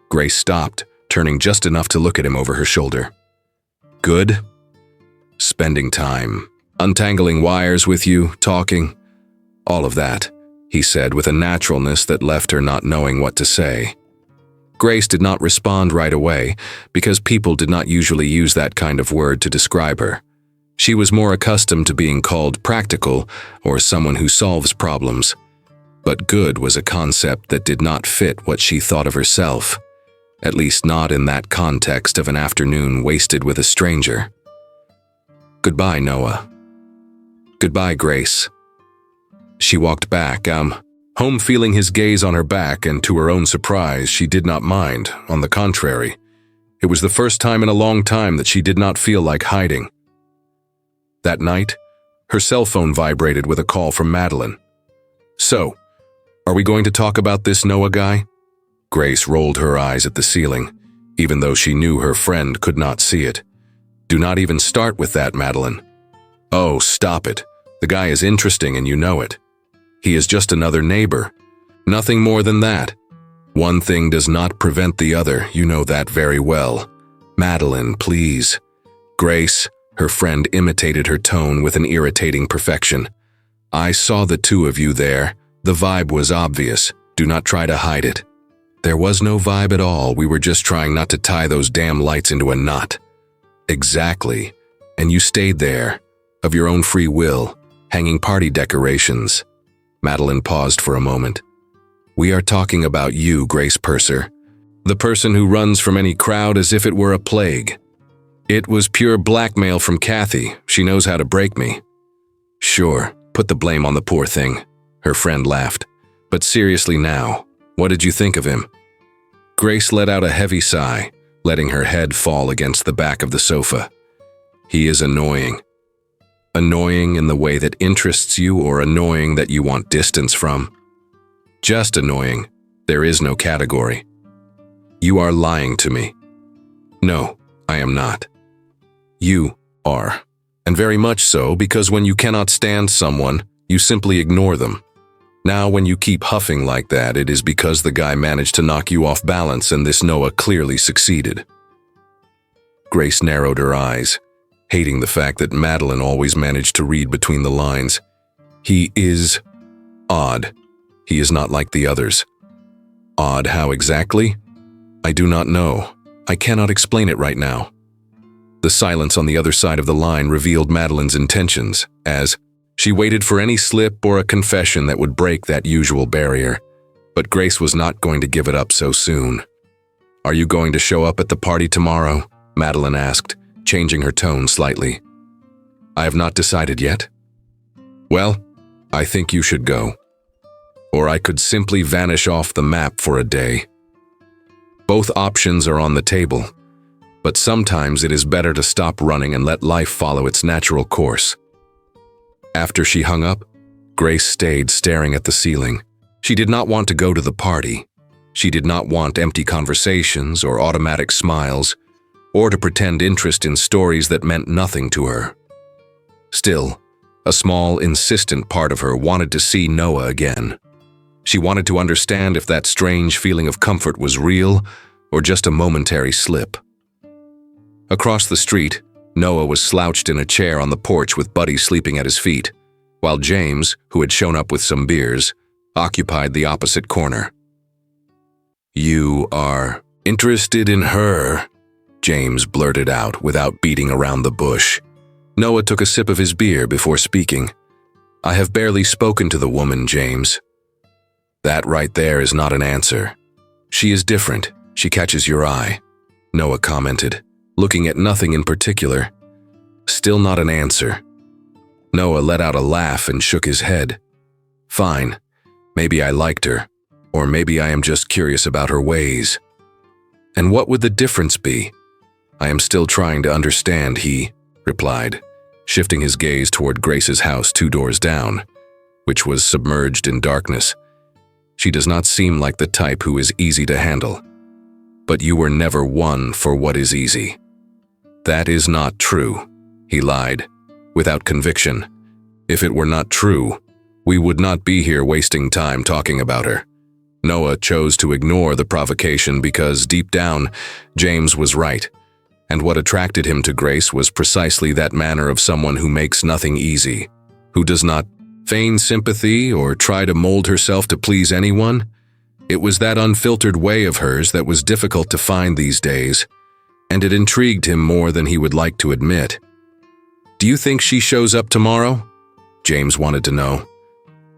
Grace stopped, turning just enough to look at him over her shoulder. "Good?" "Spending time, untangling wires with you, talking, all of that," he said with a naturalness that left her not knowing what to say. Grace did not respond right away because people did not usually use that kind of word to describe her. She was more accustomed to being called practical or someone who solves problems. But good was a concept that did not fit what she thought of herself, at least not in that context of an afternoon wasted with a stranger. "Goodbye, Noah." "Goodbye, Grace." She walked back, home feeling his gaze on her back, and to her own surprise, she did not mind. On the contrary, it was the first time in a long time that she did not feel like hiding. That night, her cell phone vibrated with a call from Madeline. "So, are we going to talk about this Noah guy?" Grace rolled her eyes at the ceiling, even though she knew her friend could not see it. "Do not even start with that, Madeline." "Oh, stop it. The guy is interesting and you know it. He is just another neighbor. Nothing more than that. One thing does not prevent the other, you know that very well. Madeline, please." "Grace," her friend imitated her tone with an irritating perfection. "I saw the two of you there. The vibe was obvious. Do not try to hide it." "There was no vibe at all. We were just trying not to tie those damn lights into a knot." "Exactly. And you stayed there, of your own free will, hanging party decorations." Madeline paused for a moment. "We are talking about you, Grace Purser. The person who runs from any crowd as if it were a plague. It was pure blackmail from Kathy. She knows how to break me." "Sure, put the blame on the poor thing," her friend laughed. "But seriously now, what did you think of him?" Grace let out a heavy sigh, letting her head fall against the back of the sofa. "He is annoying." "Annoying in the way that interests you, or annoying that you want distance from?" "Just annoying. There is no category." "You are lying to me." "No, I am not." "You are. And very much so, because when you cannot stand someone, you simply ignore them. Now, when you keep huffing like that, it is because the guy managed to knock you off balance, and this Noah clearly succeeded." Grace narrowed her eyes, hating the fact that Madeline always managed to read between the lines. "He is odd. He is not like the others." "Odd how exactly?" "I do not know. I cannot explain it right now." The silence on the other side of the line revealed Madeline's intentions, as she waited for any slip or a confession that would break that usual barrier. But Grace was not going to give it up so soon. "Are you going to show up at the party tomorrow?" Madeline asked, changing her tone slightly. "I have not decided yet." "Well, I think you should go. Or I could simply vanish off the map for a day. Both options are on the table, but sometimes it is better to stop running and let life follow its natural course." After she hung up, Grace stayed staring at the ceiling. She did not want to go to the party. She did not want empty conversations or automatic smiles, or to pretend interest in stories that meant nothing to her. Still, a small, insistent part of her wanted to see Noah again. She wanted to understand if that strange feeling of comfort was real or just a momentary slip. Across the street, Noah was slouched in a chair on the porch with Buddy sleeping at his feet, while James, who had shown up with some beers, occupied the opposite corner. "You are interested in her?" James blurted out without beating around the bush. Noah took a sip of his beer before speaking. "I have barely spoken to the woman, James." "That right there is not an answer. She is different. She catches your eye," Noah commented, looking at nothing in particular. "Still not an answer." Noah let out a laugh and shook his head. "Fine. Maybe I liked her. Or maybe I am just curious about her ways." "And what would the difference be?" "I am still trying to understand," he replied, shifting his gaze toward Grace's house 2 doors down, which was submerged in darkness. "She does not seem like the type who is easy to handle. But you were never one for what is easy." "That is not true," he lied, without conviction. "If it were not true, we would not be here wasting time talking about her." Noah chose to ignore the provocation because, deep down, James was right, and what attracted him to Grace was precisely that manner of someone who makes nothing easy, who does not feign sympathy or try to mold herself to please anyone. It was that unfiltered way of hers that was difficult to find these days, and it intrigued him more than he would like to admit. "Do you think she shows up tomorrow?" James wanted to know.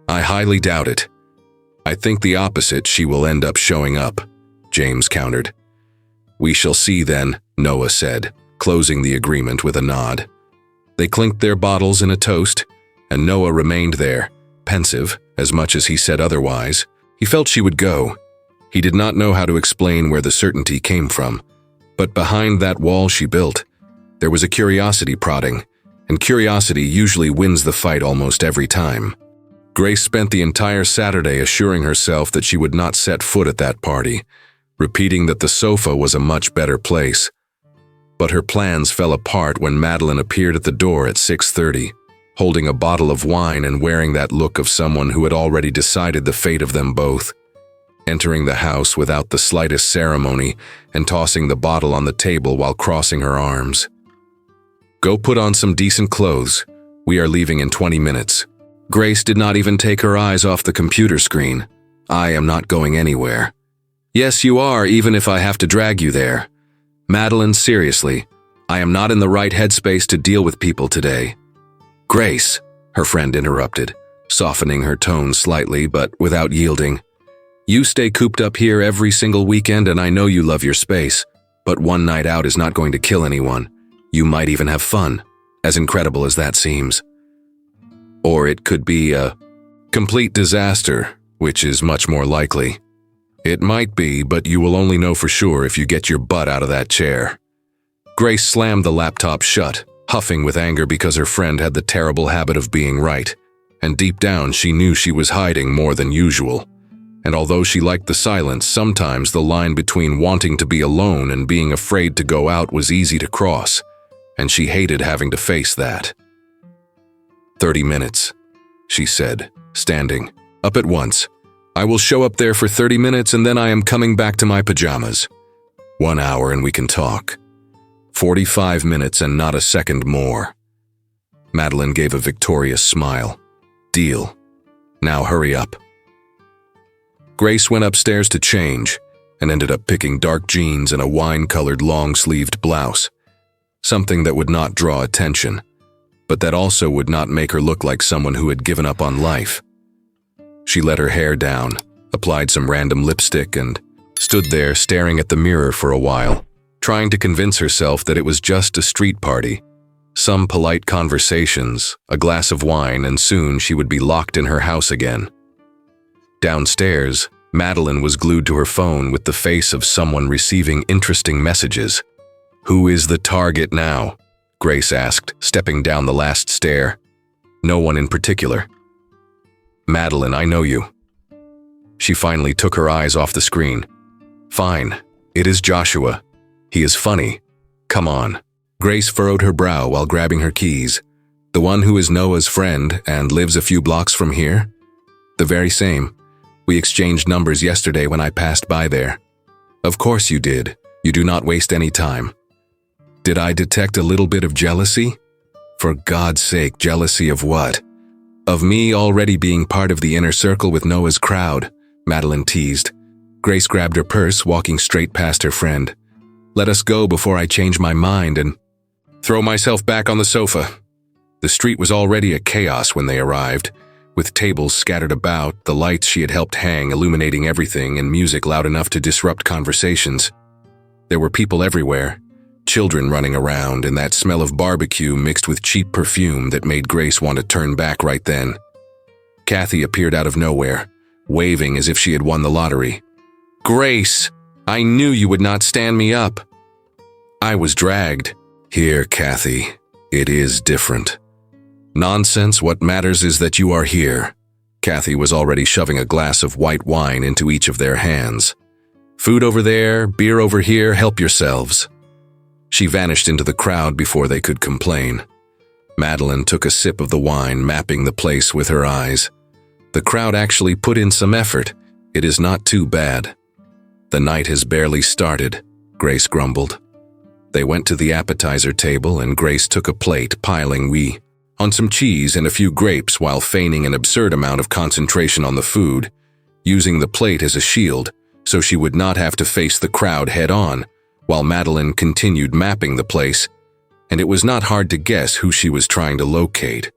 "I highly doubt it. I think the opposite, she will end up showing up," James countered. "We shall see then," Noah said, closing the agreement with a nod. They clinked their bottles in a toast, and Noah remained there, pensive, as much as he said otherwise. He felt she would go. He did not know how to explain where the certainty came from, but behind that wall she built, there was a curiosity prodding, and curiosity usually wins the fight almost every time. Grace spent the entire Saturday assuring herself that she would not set foot at that party, repeating that the sofa was a much better place. But her plans fell apart when Madeline appeared at the door at 6:30, holding a bottle of wine and wearing that look of someone who had already decided the fate of them both. Entering the house without the slightest ceremony and tossing the bottle on the table while crossing her arms. "Go put on some decent clothes. We are leaving in 20 minutes. Grace did not even take her eyes off the computer screen. "I am not going anywhere." "Yes, you are, even if I have to drag you there." "Madeline, seriously, I am not in the right headspace to deal with people today." "Grace," her friend interrupted, softening her tone slightly but without yielding. "You stay cooped up here every single weekend and I know you love your space, but one night out is not going to kill anyone. You might even have fun, as incredible as that seems. Or it could be a complete disaster, which is much more likely. It might be, but you will only know for sure if you get your butt out of that chair." Grace slammed the laptop shut, huffing with anger because her friend had the terrible habit of being right, and deep down she knew she was hiding more than usual. And although she liked the silence, sometimes the line between wanting to be alone and being afraid to go out was easy to cross, and she hated having to face that. 30 minutes, she said, standing up at once. "I will show up there for 30 minutes and then I am coming back to my pajamas. 1 hour and we can talk. 45 minutes and not a second more." Madeline gave a victorious smile. "Deal. Now hurry up." Grace went upstairs to change and ended up picking dark jeans and a wine-colored long-sleeved blouse, something that would not draw attention, but that also would not make her look like someone who had given up on life. She let her hair down, applied some random lipstick, and stood there staring at the mirror for a while, trying to convince herself that it was just a street party. Some polite conversations, a glass of wine, and soon she would be locked in her house again. Downstairs, Madeline was glued to her phone with the face of someone receiving interesting messages. "Who is the target now?" Grace asked, stepping down the last stair. No one in particular. Madeline, I know you. She finally took her eyes off the screen. Fine, it is Joshua. He is funny. Come on. Grace furrowed her brow while grabbing her keys. The one who is Noah's friend and lives a few blocks from here? The very same. We exchanged numbers yesterday when I passed by there. Of course you did. You do not waste any time. Did I detect a little bit of jealousy? For God's sake, jealousy of what? Of me already being part of the inner circle with Noah's crowd, Madeline teased. Grace grabbed her purse, walking straight past her friend. Let us go before I change my mind and throw myself back on the sofa. The street was already a chaos when they arrived, with tables scattered about, the lights she had helped hang illuminating everything, and music loud enough to disrupt conversations. There were people everywhere, children running around, and that smell of barbecue mixed with cheap perfume that made Grace want to turn back right then. Kathy appeared out of nowhere, waving as if she had won the lottery. Grace, I knew you would not stand me up. I was dragged. Here, Kathy, it is different. Nonsense, what matters is that you are here. Kathy was already shoving a glass of white wine into each of their hands. Food over there, beer over here, help yourselves. She vanished into the crowd before they could complain. Madeline took a sip of the wine, mapping the place with her eyes. The crowd actually put in some effort. It is not too bad. The night has barely started, Grace grumbled. They went to the appetizer table and Grace took a plate, piling on some cheese and a few grapes while feigning an absurd amount of concentration on the food, using the plate as a shield so she would not have to face the crowd head-on, while Madeline continued mapping the place, and it was not hard to guess who she was trying to locate.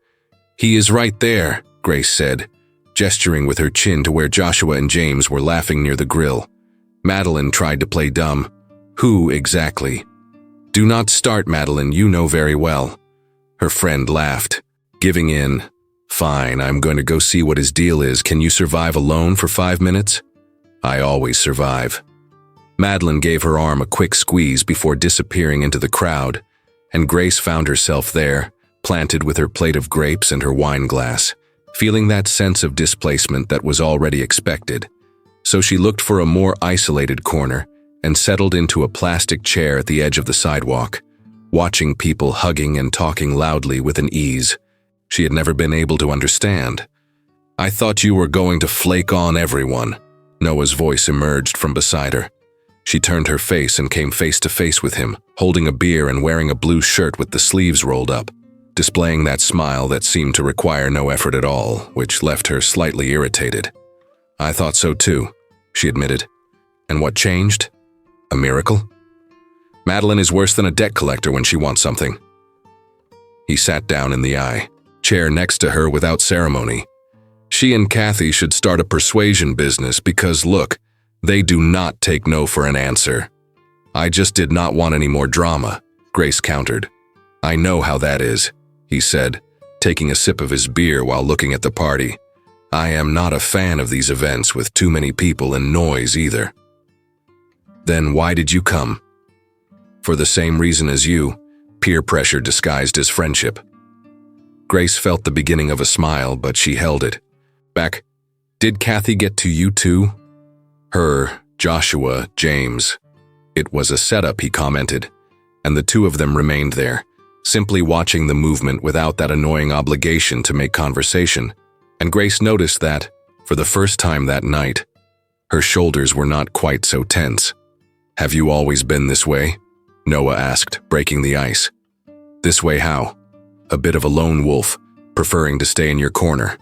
He is right there, Grace said, gesturing with her chin to where Joshua and James were laughing near the grill. Madeline tried to play dumb. Who exactly? Do not start, Madeline, you know very well. Her friend laughed, giving in. Fine, I'm going to go see what his deal is. Can you survive alone for 5 minutes? I always survive. Madeline gave her arm a quick squeeze before disappearing into the crowd, and Grace found herself there, planted with her plate of grapes and her wine glass, feeling that sense of displacement that was already expected. So she looked for a more isolated corner and settled into a plastic chair at the edge of the sidewalk, watching people hugging and talking loudly with an ease she had never been able to understand. I thought you were going to flake on everyone. Noah's voice emerged from beside her. She turned her face and came face to face with him, holding a beer and wearing a blue shirt with the sleeves rolled up, displaying that smile that seemed to require no effort at all, which left her slightly irritated. I thought so too, she admitted. And what changed? A miracle? Madeline is worse than a debt collector when she wants something. He sat down in the chair next to her without ceremony. She and Kathy should start a persuasion business because, look, they do not take no for an answer. I just did not want any more drama, Grace countered. I know how that is, he said, taking a sip of his beer while looking at the party. I am not a fan of these events with too many people and noise either. Then why did you come? For the same reason as you, peer pressure disguised as friendship. Grace felt the beginning of a smile, but she held it. Back, did Kathy get to you too? Her, Joshua, James. It was a setup, he commented, and the two of them remained there, simply watching the movement without that annoying obligation to make conversation. And Grace noticed that, for the first time that night, her shoulders were not quite so tense. Have you always been this way? Noah asked, breaking the ice. This way how? A bit of a lone wolf, preferring to stay in your corner.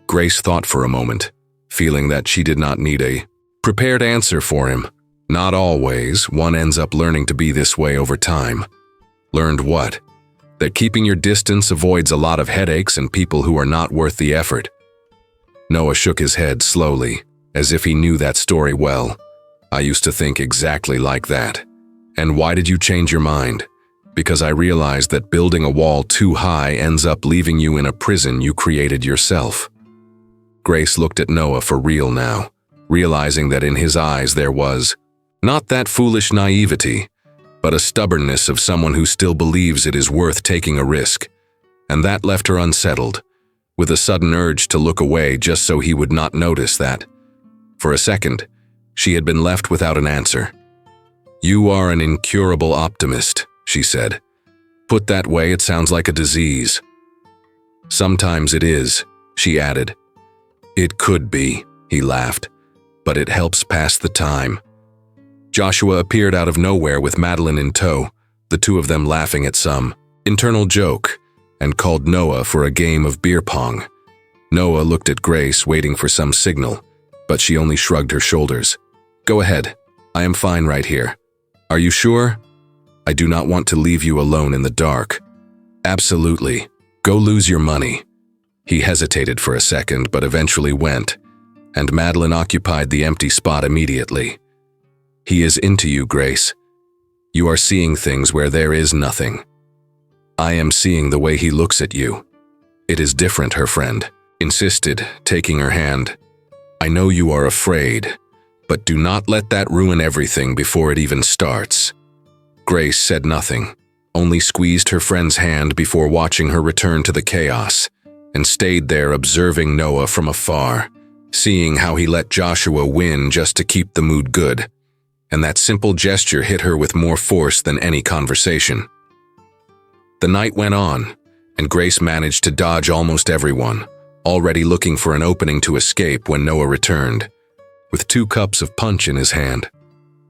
Grace thought for a moment, feeling that she did not need a prepared answer for him. Not always, one ends up learning to be this way over time. Learned what? That keeping your distance avoids a lot of headaches and people who are not worth the effort. Noah shook his head slowly, as if he knew that story well. I used to think exactly like that. And why did you change your mind? Because I realized that building a wall too high ends up leaving you in a prison you created yourself. Grace looked at Noah for real now, realizing that in his eyes there was not that foolish naivety, but a stubbornness of someone who still believes it is worth taking a risk. And that left her unsettled, with a sudden urge to look away just so he would not notice that. For a second, she had been left without an answer. "You are an incurable optimist," she said. "Put that way, it sounds like a disease." "Sometimes it is," she added. "It could be," he laughed, "but it helps pass the time." Joshua appeared out of nowhere with Madeline in tow, the two of them laughing at some internal joke, and called Noah for a game of beer pong. Noah looked at Grace, waiting for some signal, but she only shrugged her shoulders. "Go ahead. I am fine right here." "Are you sure?" "I do not want to leave you alone in the dark." "Absolutely. Go lose your money." He hesitated for a second, but eventually went, and Madeline occupied the empty spot immediately. "He is into you, Grace. You are seeing things where there is nothing." "I am seeing the way he looks at you." "It is different," her friend insisted, taking her hand. "I know you are afraid, but do not let that ruin everything before it even starts." Grace said nothing, only squeezed her friend's hand before watching her return to the chaos, and stayed there observing Noah from afar, seeing how he let Joshua win just to keep the mood good. And that simple gesture hit her with more force than any conversation. The night went on, and Grace managed to dodge almost everyone, already looking for an opening to escape when Noah returned, with 2 cups of punch in his hand.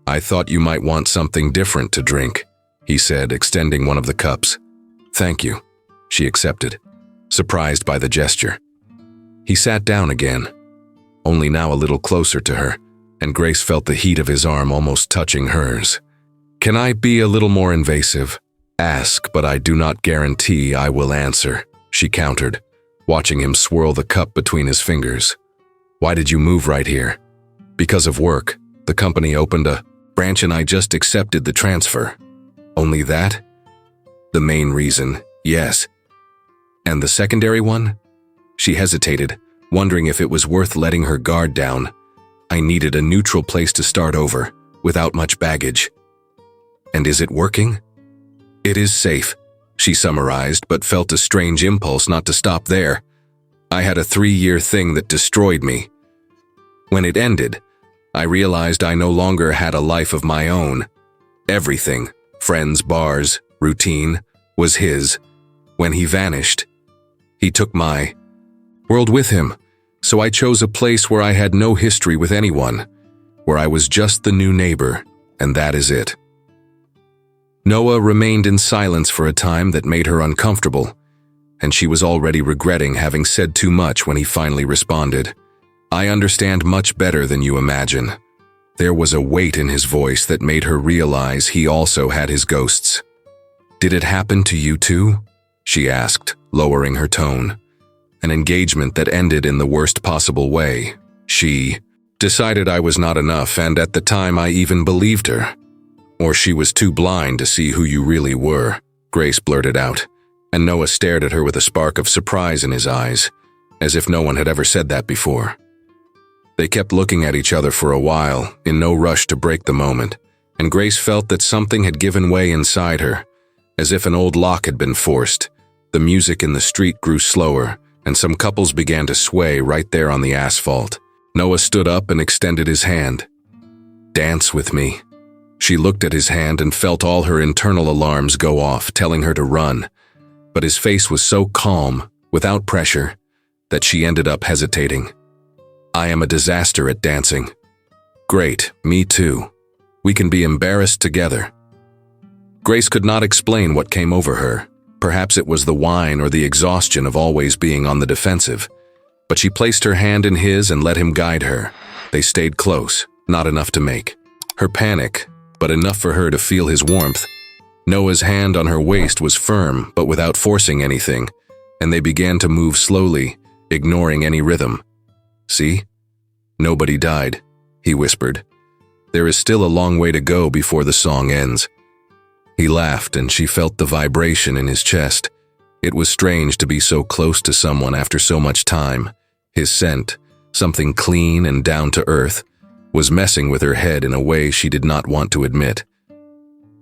"I thought you might want something different to drink," he said, extending one of the cups. "Thank you," she accepted, surprised by the gesture. He sat down again, only now a little closer to her, and Grace felt the heat of his arm almost touching hers. "Can I be a little more invasive? Ask, but I do not guarantee I will answer," she countered, watching him swirl the cup between his fingers. "Why did you move right here?" "Because of work. The company opened a branch and I just accepted the transfer." "Only that?" "The main reason, yes." "And the secondary one?" She hesitated, wondering if it was worth letting her guard down. "I needed a neutral place to start over, without much baggage." "And is it working?" "It is safe," she summarized, but felt a strange impulse not to stop there. "I had a 3-year thing that destroyed me. When it ended, I realized I no longer had a life of my own. Everything, friends, bars, routine, was his. When he vanished, he took my world with him. So I chose a place where I had no history with anyone, where I was just the new neighbor, and that is it." Noah remained in silence for a time that made her uncomfortable, and she was already regretting having said too much when he finally responded. "I understand much better than you imagine." There was a weight in his voice that made her realize he also had his ghosts. "Did it happen to you too?" she asked, lowering her tone. An engagement that ended in the worst possible way. She decided I was not enough, and at the time I even believed her. "Or she was too blind to see who you really were," Grace blurted out, and Noah stared at her with a spark of surprise in his eyes, as if no one had ever said that before. They kept looking at each other for a while, in no rush to break the moment, and Grace felt that something had given way inside her, as if an old lock had been forced. The music in the street grew slower, and some couples began to sway right there on the asphalt. Noah stood up and extended his hand. "Dance with me." She looked at his hand and felt all her internal alarms go off, telling her to run. But his face was so calm, without pressure, that she ended up hesitating. "I am a disaster at dancing." "Great, me too. We can be embarrassed together." Grace could not explain what came over her. Perhaps it was the wine or the exhaustion of always being on the defensive. But she placed her hand in his and let him guide her. They stayed close, not enough to make her panic, but enough for her to feel his warmth. Noah's hand on her waist was firm, but without forcing anything, and they began to move slowly, ignoring any rhythm. "See? Nobody died," he whispered. "There is still a long way to go before the song ends." He laughed, and she felt the vibration in his chest. It was strange to be so close to someone after so much time. His scent, something clean and down to earth, was messing with her head in a way she did not want to admit.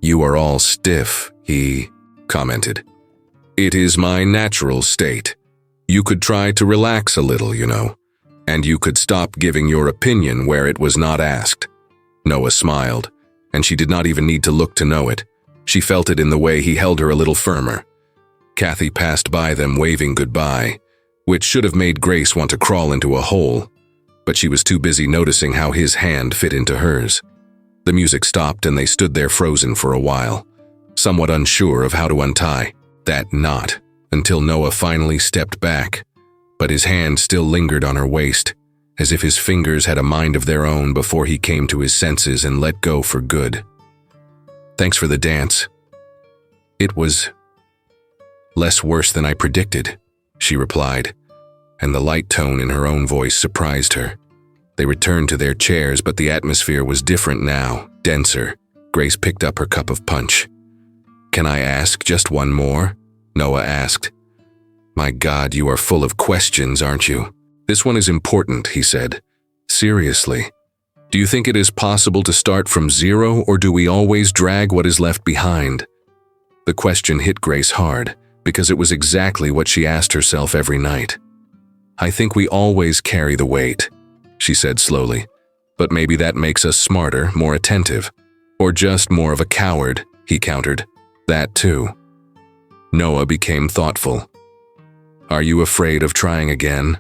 "You are all stiff," he commented. "It is my natural state." You could try to relax a little, and you could stop giving your opinion where it was not asked." Noah smiled, and she did not even need to look to know it. She felt it in the way he held her a little firmer. Kathy passed by them waving goodbye, which should have made Grace want to crawl into a hole, but she was too busy noticing how his hand fit into hers. The music stopped and they stood there frozen for a while, somewhat unsure of how to untie that knot, until Noah finally stepped back, but his hand still lingered on her waist, as if his fingers had a mind of their own before he came to his senses and let go for good. "Thanks for the dance. It was less worse than I predicted," she replied, and the light tone in her own voice surprised her. They returned to their chairs, but the atmosphere was different now, denser. Grace picked up her cup of punch. "Can I ask just one more?" Noah asked. "My God, you are full of questions, aren't you?" "This one is important," he said. "Seriously. Do you think it is possible to start from zero, or do we always drag what is left behind?" The question hit Grace hard, because it was exactly what she asked herself every night. "I think we always carry the weight," she said slowly. "But maybe that makes us smarter, more attentive. Or just more of a coward," he countered. "That too." Noah became thoughtful. "Are you afraid of trying again?"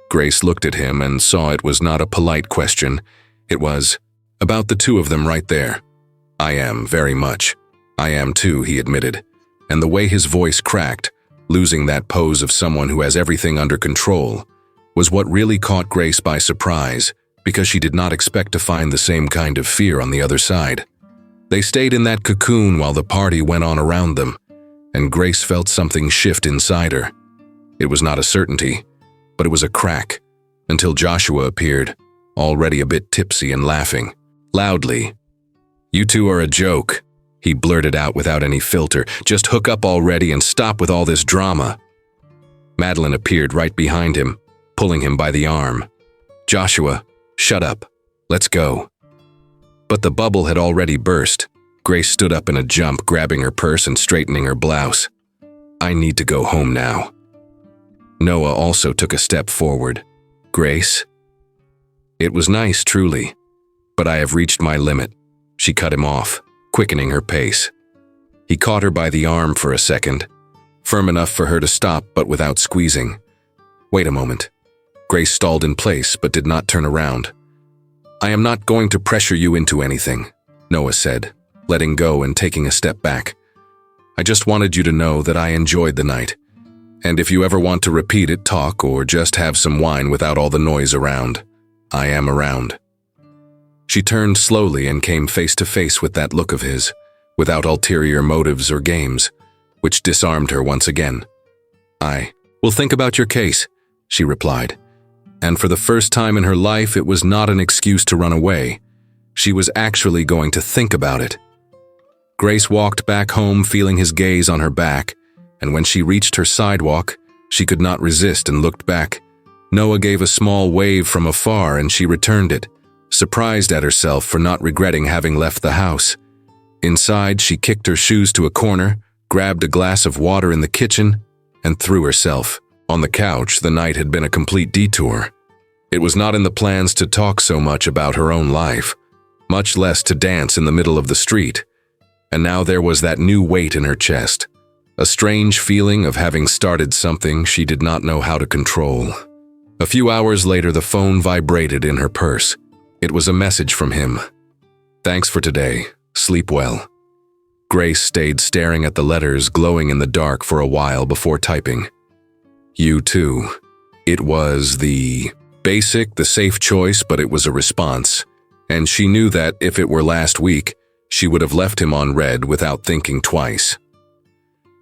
Grace looked at him and saw it was not a polite question. It was about the two of them right there. "I am, very much. I am too," he admitted. And the way his voice cracked, losing that pose of someone who has everything under control, was what really caught Grace by surprise, because she did not expect to find the same kind of fear on the other side. They stayed in that cocoon while the party went on around them, and Grace felt something shift inside her. It was not a certainty, but it was a crack, until Joshua appeared, already a bit tipsy and laughing, loudly. "You two are a joke," he blurted out without any filter. "Just hook up already and stop with all this drama." Madeline appeared right behind him, pulling him by the arm. "Joshua, shut up. Let's go." But the bubble had already burst. Grace stood up in a jump, grabbing her purse and straightening her blouse. "I need to go home now." Noah also took a step forward. "Grace?" "It was nice, truly, but I have reached my limit." She cut him off, quickening her pace. He caught her by the arm for a second, firm enough for her to stop but without squeezing. "Wait a moment." Grace stalled in place but did not turn around. "I am not going to pressure you into anything," Noah said, letting go and taking a step back. "I just wanted you to know that I enjoyed the night. And if you ever want to repeat it, talk, or just have some wine without all the noise around, I am around." She turned slowly and came face to face with that look of his, without ulterior motives or games, which disarmed her once again. "I will think about your case," she replied. And for the first time in her life, it was not an excuse to run away. She was actually going to think about it. Grace walked back home feeling his gaze on her back, and when she reached her sidewalk, she could not resist and looked back. Noah gave a small wave from afar and she returned it, surprised at herself for not regretting having left the house. Inside, she kicked her shoes to a corner, grabbed a glass of water in the kitchen, and threw herself. On the couch, the night had been a complete detour. It was not in the plans to talk so much about her own life, much less to dance in the middle of the street. And now there was that new weight in her chest, a strange feeling of having started something she did not know how to control. A few hours later, the phone vibrated in her purse. It was a message from him. "Thanks for today. Sleep well." Grace stayed staring at the letters glowing in the dark for a while before typing. "You too." It was the basic, the safe choice, but it was a response, and she knew that if it were last week, she would have left him on read without thinking twice.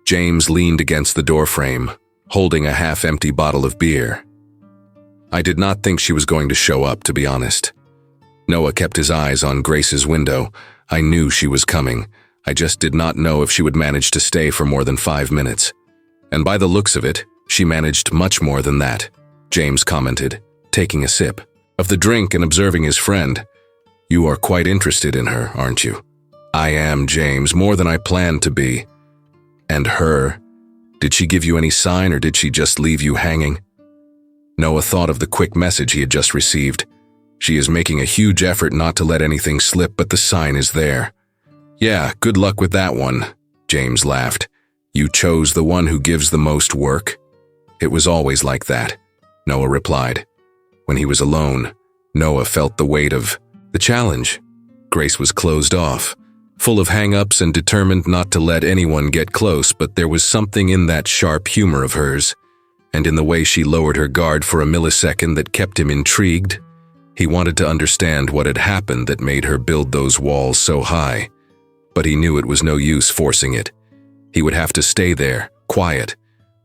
James leaned against the doorframe, holding a half-empty bottle of beer. I did not think she was going to show up, to be honest. Noah kept his eyes on Grace's window. I knew she was coming. I just did not know if she would manage to stay for more than 5 minutes. And by the looks of it, she managed much more than that, James commented, taking a sip of the drink and observing his friend. "You are quite interested in her, aren't you?" "I am, James, more than I planned to be." "And her?" Did she give you any sign or did she just leave you hanging? Noah thought of the quick message he had just received. She is making a huge effort not to let anything slip, but the sign is there. Yeah, good luck with that one, James laughed. You chose the one who gives the most work? It was always like that, Noah replied. When he was alone, Noah felt the weight of the challenge. Grace was closed off, full of hang-ups and determined not to let anyone get close, but there was something in that sharp humor of hers, and in the way she lowered her guard for a millisecond that kept him intrigued. He wanted to understand what had happened that made her build those walls so high, but he knew it was no use forcing it. He would have to stay there, quiet,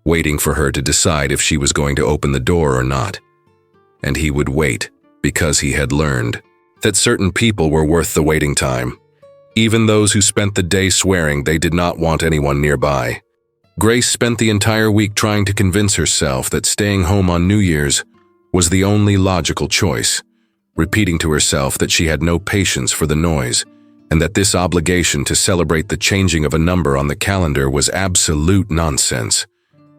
waiting for her to decide if she was going to open the door or not. And he would wait, because he had learned that certain people were worth the waiting time, even those who spent the day swearing they did not want anyone nearby. Grace spent the entire week trying to convince herself that staying home on New Year's was the only logical choice, repeating to herself that she had no patience for the noise, and that this obligation to celebrate the changing of a number on the calendar was absolute nonsense.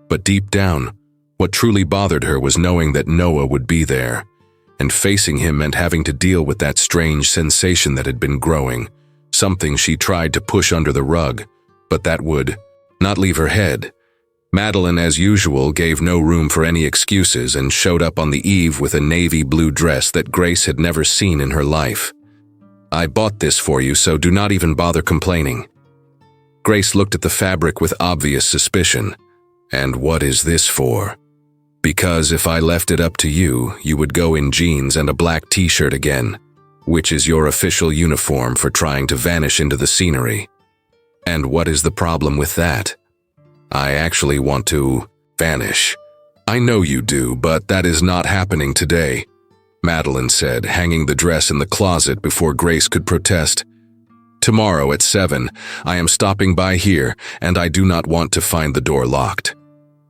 But deep down, what truly bothered her was knowing that Noah would be there, and facing him meant having to deal with that strange sensation that had been growing, something she tried to push under the rug, but that would not leave her head. Madeline, as usual, gave no room for any excuses and showed up on the eve with a navy blue dress that Grace had never seen in her life. I bought this for you, so do not even bother complaining. Grace looked at the fabric with obvious suspicion. And what is this for? Because if I left it up to you, you would go in jeans and a black t-shirt again, which is your official uniform for trying to vanish into the scenery. And what is the problem with that? I actually want to vanish. I know you do, but that is not happening today, Madeline said, hanging the dress in the closet before Grace could protest. Tomorrow at 7, I am stopping by here, and I do not want to find the door locked.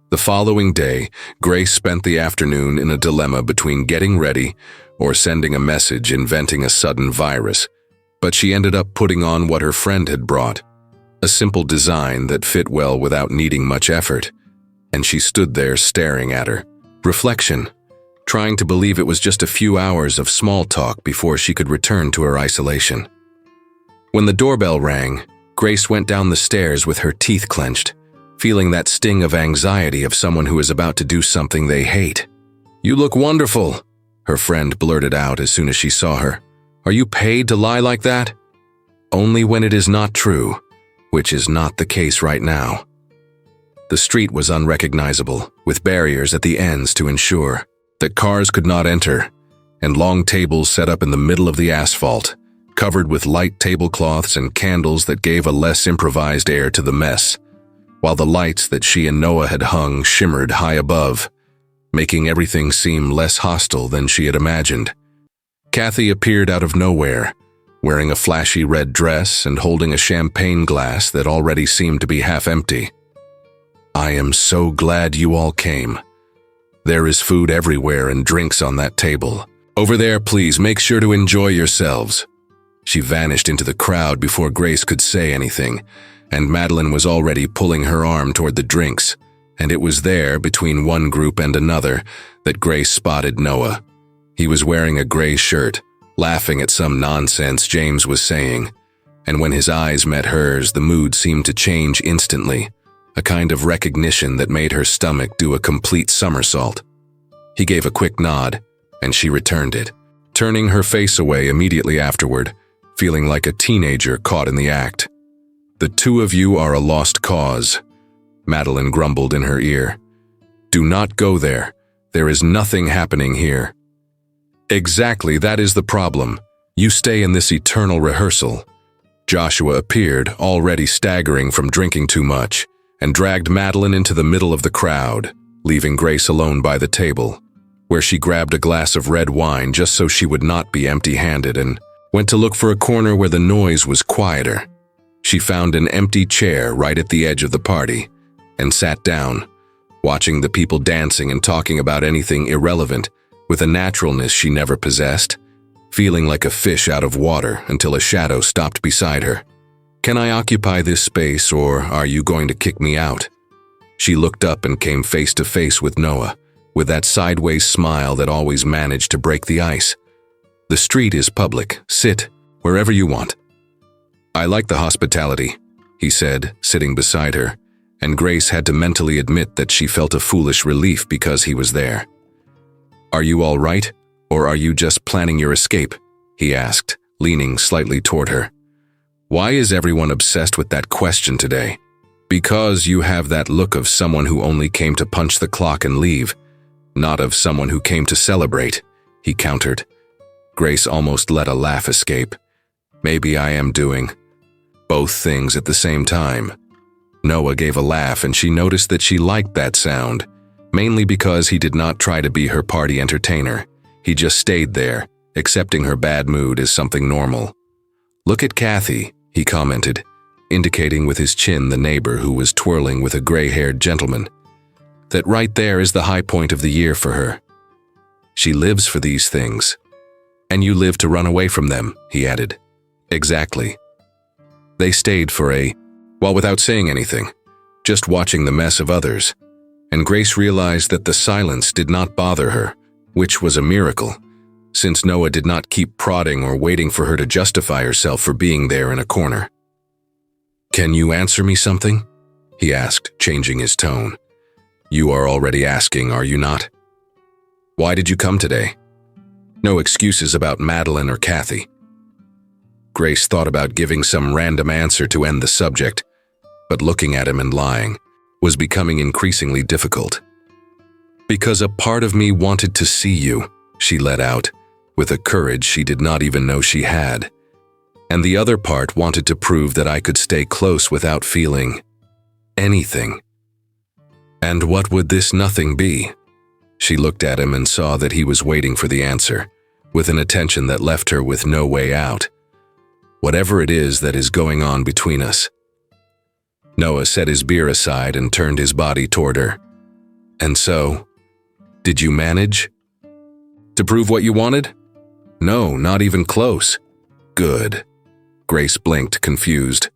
The following day, Grace spent the afternoon in a dilemma between getting ready or sending a message inventing a sudden virus, but she ended up putting on what her friend had brought, a simple design that fit well without needing much effort, and she stood there staring at her reflection, trying to believe it was just a few hours of small talk before she could return to her isolation. When the doorbell rang, Grace went down the stairs with her teeth clenched, feeling that sting of anxiety of someone who is about to do something they hate. You look wonderful, her friend blurted out as soon as she saw her. Are you paid to lie like that? Only when it is not true, which is not the case right now. The street was unrecognizable, with barriers at the ends to ensure that cars could not enter, and long tables set up in the middle of the asphalt, covered with light tablecloths and candles that gave a less improvised air to the mess, while the lights that she and Noah had hung shimmered high above, making everything seem less hostile than she had imagined. Kathy appeared out of nowhere, wearing a flashy red dress and holding a champagne glass that already seemed to be half empty. I am so glad you all came. There is food everywhere and drinks on that table. Over there, please make sure to enjoy yourselves. She vanished into the crowd before Grace could say anything, and Madeline was already pulling her arm toward the drinks, and it was there, between one group and another, that Grace spotted Noah. He was wearing a gray shirt, laughing at some nonsense James was saying, and when his eyes met hers, the mood seemed to change instantly, a kind of recognition that made her stomach do a complete somersault. He gave a quick nod, and she returned it, turning her face away immediately afterward, feeling like a teenager caught in the act. The two of you are a lost cause, Madeline grumbled in her ear. Do not go there. There is nothing happening here. Exactly, that is the problem. You stay in this eternal rehearsal. Joshua appeared, already staggering from drinking too much, and dragged Madeline into the middle of the crowd, leaving Grace alone by the table, where she grabbed a glass of red wine just so she would not be empty-handed and went to look for a corner where the noise was quieter. She found an empty chair right at the edge of the party and sat down, watching the people dancing and talking about anything irrelevant with a naturalness she never possessed, feeling like a fish out of water until a shadow stopped beside her. Can I occupy this space, or are you going to kick me out? She looked up and came face to face with Noah, with that sideways smile that always managed to break the ice. "The street is public. Sit wherever you want." "I like the hospitality," he said, sitting beside her, and Grace had to mentally admit that she felt a foolish relief because he was there. "Are you all right, or are you just planning your escape?" he asked, leaning slightly toward her. "Why is everyone obsessed with that question today?" "Because you have that look of someone who only came to punch the clock and leave, not of someone who came to celebrate," he countered. Grace almost let a laugh escape. "Maybe I am doing both things at the same time." Noah gave a laugh, and she noticed that she liked that sound, mainly because he did not try to be her party entertainer. He just stayed there, accepting her bad mood as something normal. "Look at Kathy," he commented, indicating with his chin the neighbor who was twirling with a gray-haired gentleman. "That right there is the high point of the year for her. She lives for these things. And you live to run away from them," he added. "Exactly." They stayed while without saying anything, just watching the mess of others, and Grace realized that the silence did not bother her, which was a miracle, since Noah did not keep prodding or waiting for her to justify herself for being there in a corner. "Can you answer me something?" he asked, changing his tone. "You are already asking, are you not? Why did you come today? No excuses about Madeline or Kathy." Grace thought about giving some random answer to end the subject, but looking at him and lying was becoming increasingly difficult. "Because a part of me wanted to see you," she let out, with a courage she did not even know she had. "And the other part wanted to prove that I could stay close without feeling anything." "And what would this nothing be?" She looked at him and saw that he was waiting for the answer, with an attention that left her with no way out. "Whatever it is that is going on between us." Noah set his beer aside and turned his body toward her. "And so, did you manage to prove what you wanted?" "No, not even close." "Good." Grace blinked, confused.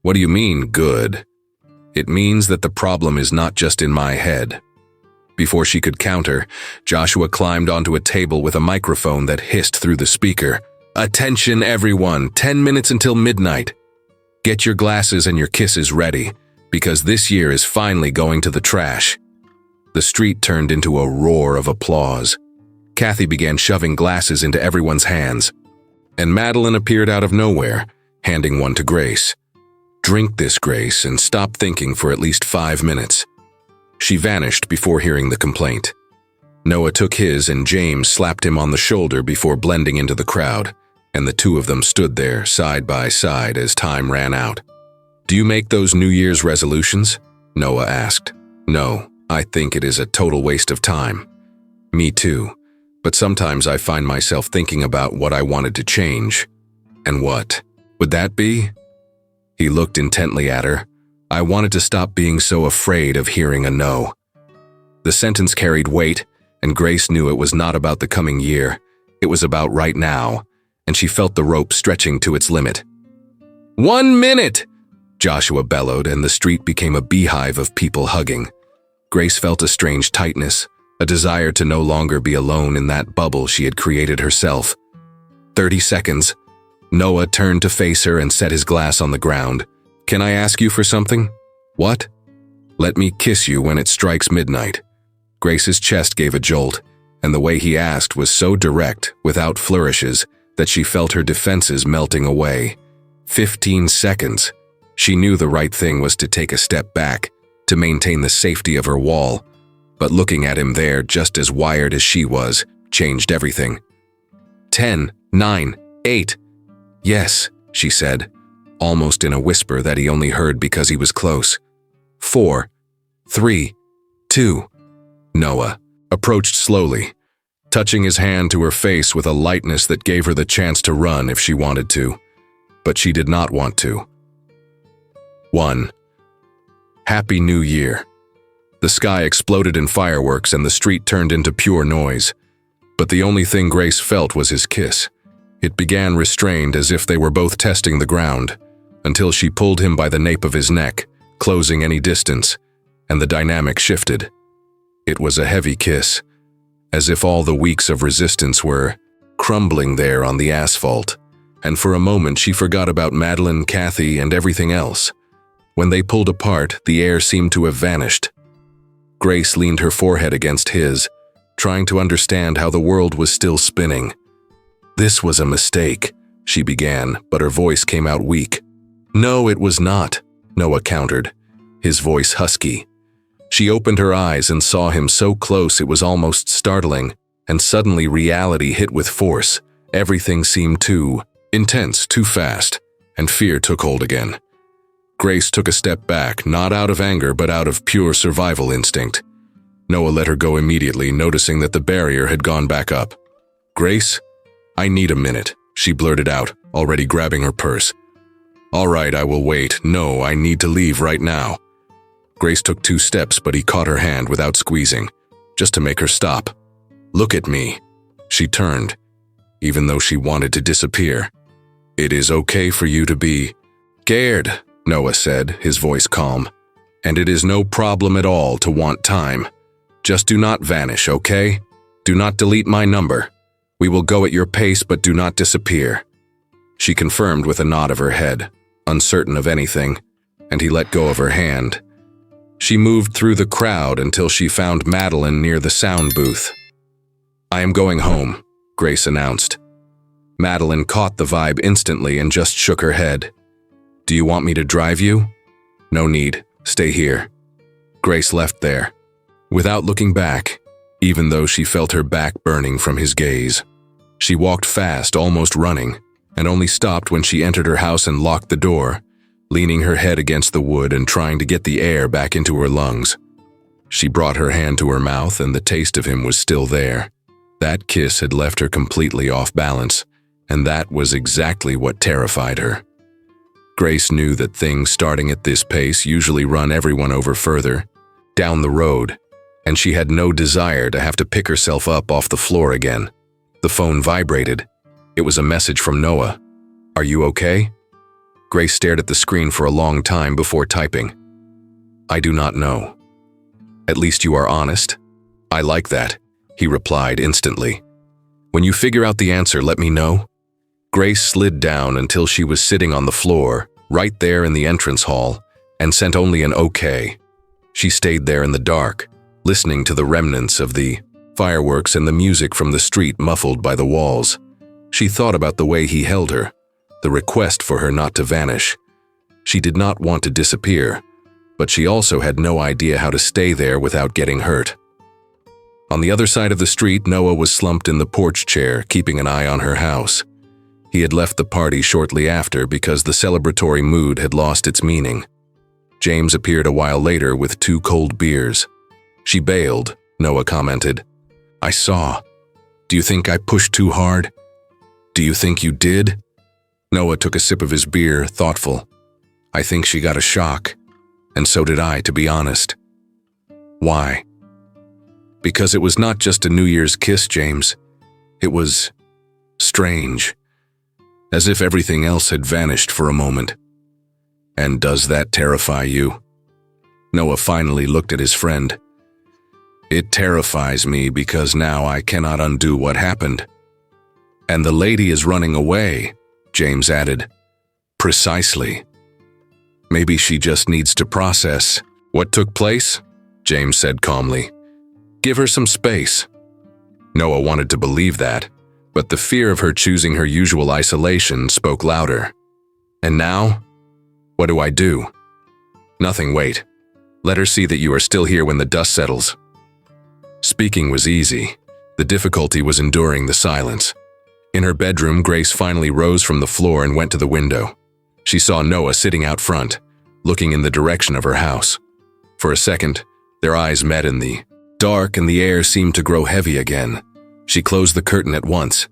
"What do you mean, good?" "It means that the problem is not just in my head." Before she could counter, Joshua climbed onto a table with a microphone that hissed through the speaker. "Attention everyone, 10 minutes until midnight. Get your glasses and your kisses ready, because this year is finally going to the trash." The street turned into a roar of applause. Kathy began shoving glasses into everyone's hands, and Madeline appeared out of nowhere, handing one to Grace. "Drink this, Grace, and stop thinking for at least 5 minutes." She vanished before hearing the complaint. Noah took his and James slapped him on the shoulder before blending into the crowd, and the two of them stood there side by side as time ran out. "Do you make those New Year's resolutions?" Noah asked. "No, I think it is a total waste of time." "Me too, but sometimes I find myself thinking about what I wanted to change." "And what would that be?" He looked intently at her. "I wanted to stop being so afraid of hearing a no." The sentence carried weight, and Grace knew it was not about the coming year. It was about right now, and she felt the rope stretching to its limit. 1 minute! Joshua bellowed, and the street became a beehive of people hugging. Grace felt a strange tightness, a desire to no longer be alone in that bubble she had created herself. 30 seconds. Noah turned to face her and set his glass on the ground. "Can I ask you for something?" "What?" "Let me kiss you when it strikes midnight." Grace's chest gave a jolt, and the way he asked was so direct, without flourishes, that she felt her defenses melting away. 15 seconds. She knew the right thing was to take a step back, to maintain the safety of her wall, but looking at him there, just as wired as she was, changed everything. 10, 9, 8. "Yes," she said, almost in a whisper that he only heard because he was close. 4, 3, 2. Noah approached slowly, touching his hand to her face with a lightness that gave her the chance to run if she wanted to, but she did not want to. 1. Happy New Year. The sky exploded in fireworks and the street turned into pure noise, but the only thing Grace felt was his kiss. It began restrained as if they were both testing the ground, until she pulled him by the nape of his neck, closing any distance. and the dynamic shifted. It was a heavy kiss, as if all the weeks of resistance were crumbling there on the asphalt, and for a moment she forgot about Madeline, Kathy, and everything else. When they pulled apart, the air seemed to have vanished. Grace leaned her forehead against his, trying to understand how the world was still spinning. "This was a mistake," she began, but her voice came out weak. "No, it was not," Noah countered, his voice husky. She opened her eyes and saw him so close it was almost startling, and suddenly reality hit with force. Everything seemed too intense, too fast, and fear took hold again. Grace took a step back, not out of anger but out of pure survival instinct. Noah let her go immediately, noticing that the barrier had gone back up. "Grace, I need a minute," she blurted out, already grabbing her purse. "All right, I will wait. No, I need to leave right now." Grace took 2 steps, but he caught her hand without squeezing, just to make her stop. "Look at me." She turned, even though she wanted to disappear. "It is okay for you to be scared," Noah said, his voice calm. "And it is no problem at all to want time. Just do not vanish, okay? Do not delete my number. We will go at your pace, but do not disappear." She confirmed with a nod of her head, uncertain of anything, and he let go of her hand. She moved through the crowd until she found Madeline near the sound booth. "I am going home," Grace announced. Madeline caught the vibe instantly and just shook her head. "Do you want me to drive you?" "No need. Stay here." Grace left there, without looking back, even though she felt her back burning from his gaze. She walked fast, almost running, and only stopped when she entered her house and locked the door, leaning her head against the wood and trying to get the air back into her lungs. She brought her hand to her mouth and the taste of him was still there. That kiss had left her completely off balance, and that was exactly what terrified her. Grace knew that things starting at this pace usually run everyone over further, down the road, and she had no desire to have to pick herself up off the floor again. The phone vibrated. It was a message from Noah. "Are you okay?" Grace stared at the screen for a long time before typing. "I do not know." "At least you are honest." "I like that," he replied instantly. "When you figure out the answer, let me know." Grace slid down until she was sitting on the floor, right there in the entrance hall, and sent only an okay. She stayed there in the dark, listening to the remnants of the fireworks and the music from the street muffled by the walls. She thought about the way he held her, the request for her not to vanish. She did not want to disappear, but she also had no idea how to stay there without getting hurt. On the other side of the street, Noah was slumped in the porch chair, keeping an eye on her house. He had left the party shortly after because the celebratory mood had lost its meaning. James appeared a while later with 2 cold beers. "She bailed," Noah commented. "I saw. Do you think I pushed too hard?" "Do you think you did?" Noah took a sip of his beer, thoughtful. "I think she got a shock, and so did I, to be honest." "Why?" "Because it was not just a New Year's kiss, James. It was strange, as if everything else had vanished for a moment." "And does that terrify you?" Noah finally looked at his friend. "It terrifies me because now I cannot undo what happened." "And the lady is running away," James added. "Precisely. Maybe she just needs to process what took place," James said calmly. "Give her some space." Noah wanted to believe that, but the fear of her choosing her usual isolation spoke louder. "And now? What do I do?" "Nothing, wait. Let her see that you are still here when the dust settles." Speaking was easy. The difficulty was enduring the silence. In her bedroom, Grace finally rose from the floor and went to the window. She saw Noah sitting out front, looking in the direction of her house. For a second, their eyes met in the dark and the air seemed to grow heavy again. She closed the curtain at once,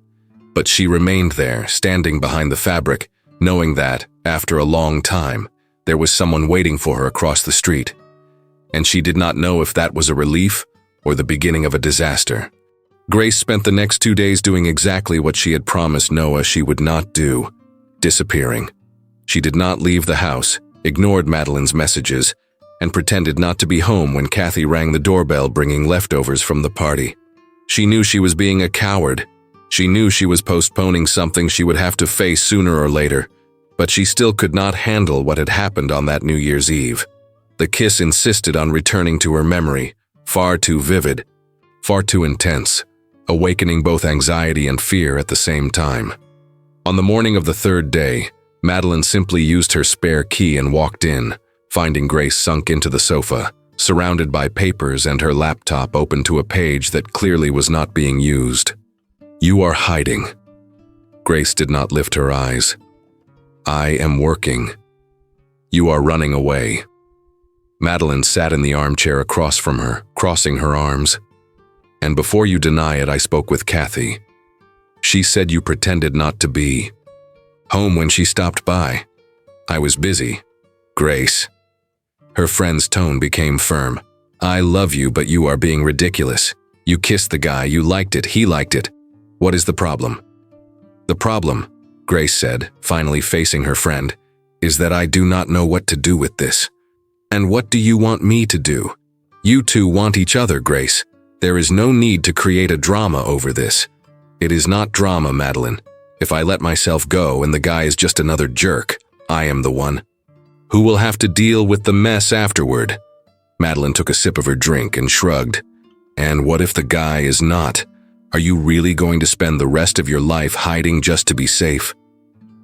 but she remained there, standing behind the fabric, knowing that, after a long time, there was someone waiting for her across the street. And she did not know if that was a relief or the beginning of a disaster. Grace spent the next 2 days doing exactly what she had promised Noah she would not do, disappearing. She did not leave the house, ignored Madeline's messages, and pretended not to be home when Kathy rang the doorbell bringing leftovers from the party. She knew she was being a coward. She knew she was postponing something she would have to face sooner or later, but she still could not handle what had happened on that New Year's Eve. The kiss insisted on returning to her memory, far too vivid, far too intense, awakening both anxiety and fear at the same time. On the morning of the third day, Madeline simply used her spare key and walked in, finding Grace sunk into the sofa, surrounded by papers and her laptop open to a page that clearly was not being used. "You are hiding." Grace did not lift her eyes. "I am working." "You are running away." Madeline sat in the armchair across from her, crossing her arms. "And before you deny it, I spoke with Kathy. She said you pretended not to be home when she stopped by. I was busy." "Grace." Her friend's tone became firm. "I love you, but you are being ridiculous. You kissed the guy, you liked it, he liked it. What is the problem?" "The problem," Grace said, finally facing her friend, "is that I do not know what to do with this." "And what do you want me to do?" "You two want each other, Grace. There is no need to create a drama over this." "It is not drama, Madeline. If I let myself go and the guy is just another jerk, I am the one who will have to deal with the mess afterward." Madeline took a sip of her drink and shrugged. "And what if the guy is not? Are you really going to spend the rest of your life hiding just to be safe?"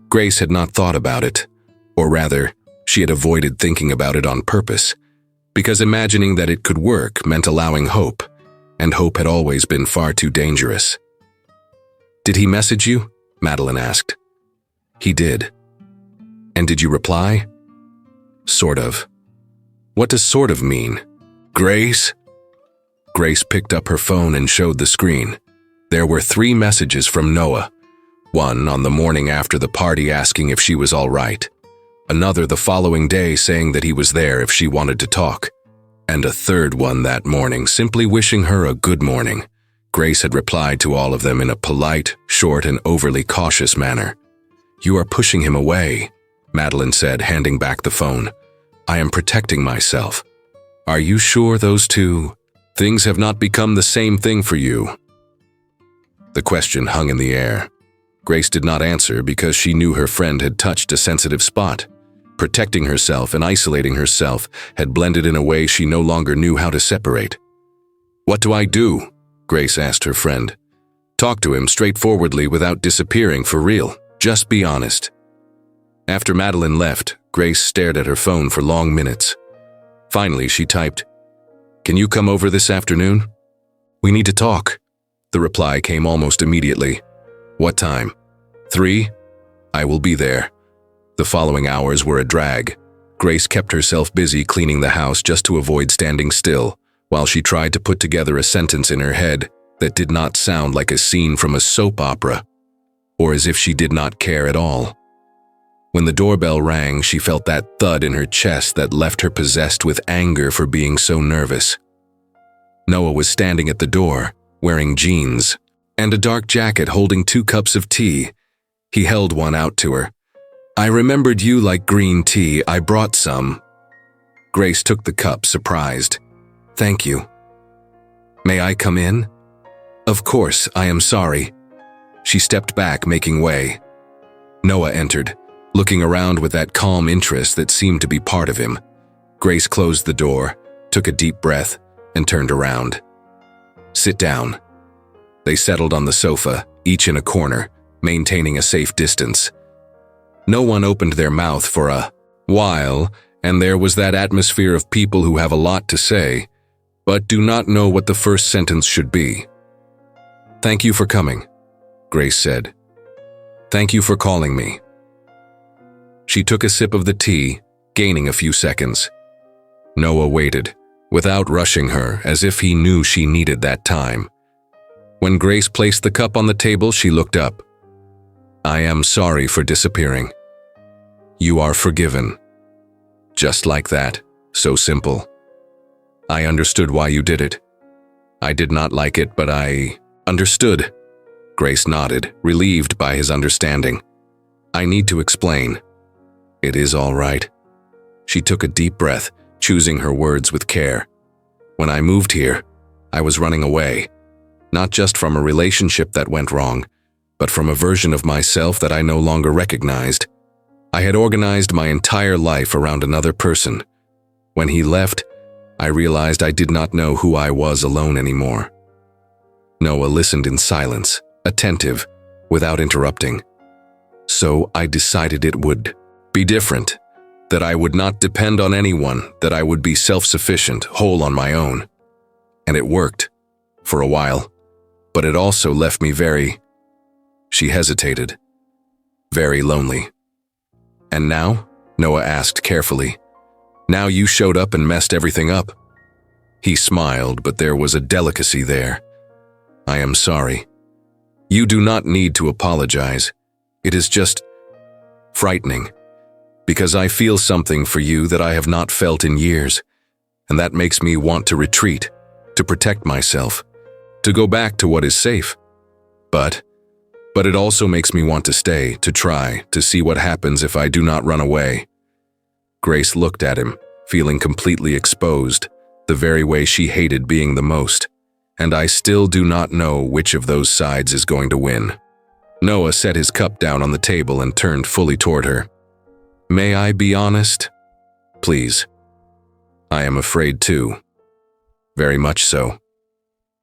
Grace had not thought about it, or rather, she had avoided thinking about it on purpose, because imagining that it could work meant allowing hope, and hope had always been far too dangerous. "Did he message you?" Madeline asked. "He did." "And did you reply?" "Sort of." "What does sort of mean?" "Grace?" Grace picked up her phone and showed the screen. There were 3 messages from Noah. One on the morning after the party asking if she was all right. Another the following day saying that he was there if she wanted to talk. And a third one that morning simply wishing her a good morning. Grace had replied to all of them in a polite, short, and overly cautious manner. "You are pushing him away," Madeline said, handing back the phone. "I am protecting myself." "Are you sure those two things have not become the same thing for you?" The question hung in the air. Grace did not answer because she knew her friend had touched a sensitive spot. Protecting herself and isolating herself had blended in a way she no longer knew how to separate. "What do I do?" Grace asked her friend. "Talk to him straightforwardly without disappearing for real. Just be honest." After Madeline left, Grace stared at her phone for long minutes. Finally, she typed, "Can you come over this afternoon? We need to talk." The reply came almost immediately. "What time?" 3. "I will be there." The following hours were a drag. Grace kept herself busy cleaning the house just to avoid standing still, while she tried to put together a sentence in her head that did not sound like a scene from a soap opera, or as if she did not care at all. When the doorbell rang, she felt that thud in her chest that left her possessed with anger for being so nervous. Noah was standing at the door, wearing jeans and a dark jacket holding 2 cups of tea. He held one out to her. "I remembered you like green tea. I brought some." Grace took the cup, surprised. "Thank you." "May I come in?" "Of course, I am sorry." She stepped back, making way. Noah entered, looking around with that calm interest that seemed to be part of him. Grace closed the door, took a deep breath, and turned around. "Sit down." They settled on the sofa, each in a corner, maintaining a safe distance. No one opened their mouth for a while, and there was that atmosphere of people who have a lot to say, but do not know what the first sentence should be. "Thank you for coming," Grace said. "Thank you for calling me." She took a sip of the tea, gaining a few seconds. Noah waited, without rushing her, as if he knew she needed that time. When Grace placed the cup on the table, she looked up. "I am sorry for disappearing." "You are forgiven." Just like that, so simple. "I understood why you did it. I did not like it, but I understood." Grace nodded, relieved by his understanding. "I need to explain." "It is all right." She took a deep breath, choosing her words with care. When I moved here, I was running away, not just from a relationship that went wrong, but from a version of myself that I no longer recognized. I had organized my entire life around another person. When he left, I realized I did not know who I was alone anymore. Noah listened in silence, attentive, without interrupting. So I decided it would be different, that I would not depend on anyone, that I would be self-sufficient, whole on my own. And it worked, for a while, but it also left me She hesitated. Very lonely. And now? Noah asked carefully. Now you showed up and messed everything up. He smiled, but there was a delicacy there. I am sorry. You do not need to apologize. It is just frightening, because I feel something for you that I have not felt in years, and that makes me want to retreat, to protect myself, to go back to what is safe. But it also makes me want to stay, to try, to see what happens if I do not run away. Grace looked at him, feeling completely exposed, the very way she hated being the most, and I still do not know which of those sides is going to win. Noah set his cup down on the table and turned fully toward her. May I be honest? Please. I am afraid too. Very much so.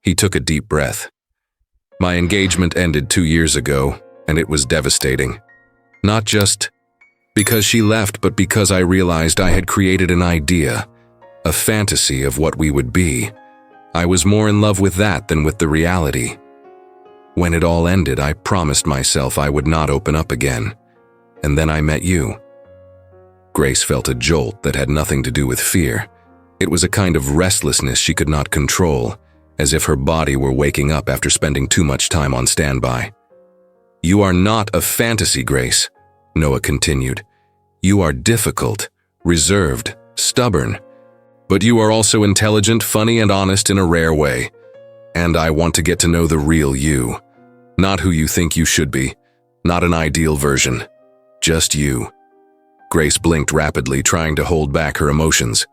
He took a deep breath. My engagement ended 2 years ago, and it was devastating. Not just because she left, but because I realized I had created an idea, a fantasy of what we would be. I was more in love with that than with the reality. When it all ended, I promised myself I would not open up again. And then I met you. Grace felt a jolt that had nothing to do with fear. It was a kind of restlessness she could not control, as if her body were waking up after spending too much time on standby. You are not a fantasy, Grace, Noah continued. You are difficult, reserved, stubborn. But you are also intelligent, funny, and honest in a rare way. And I want to get to know the real you. Not who you think you should be. Not an ideal version. Just you. Grace blinked rapidly, trying to hold back her emotions.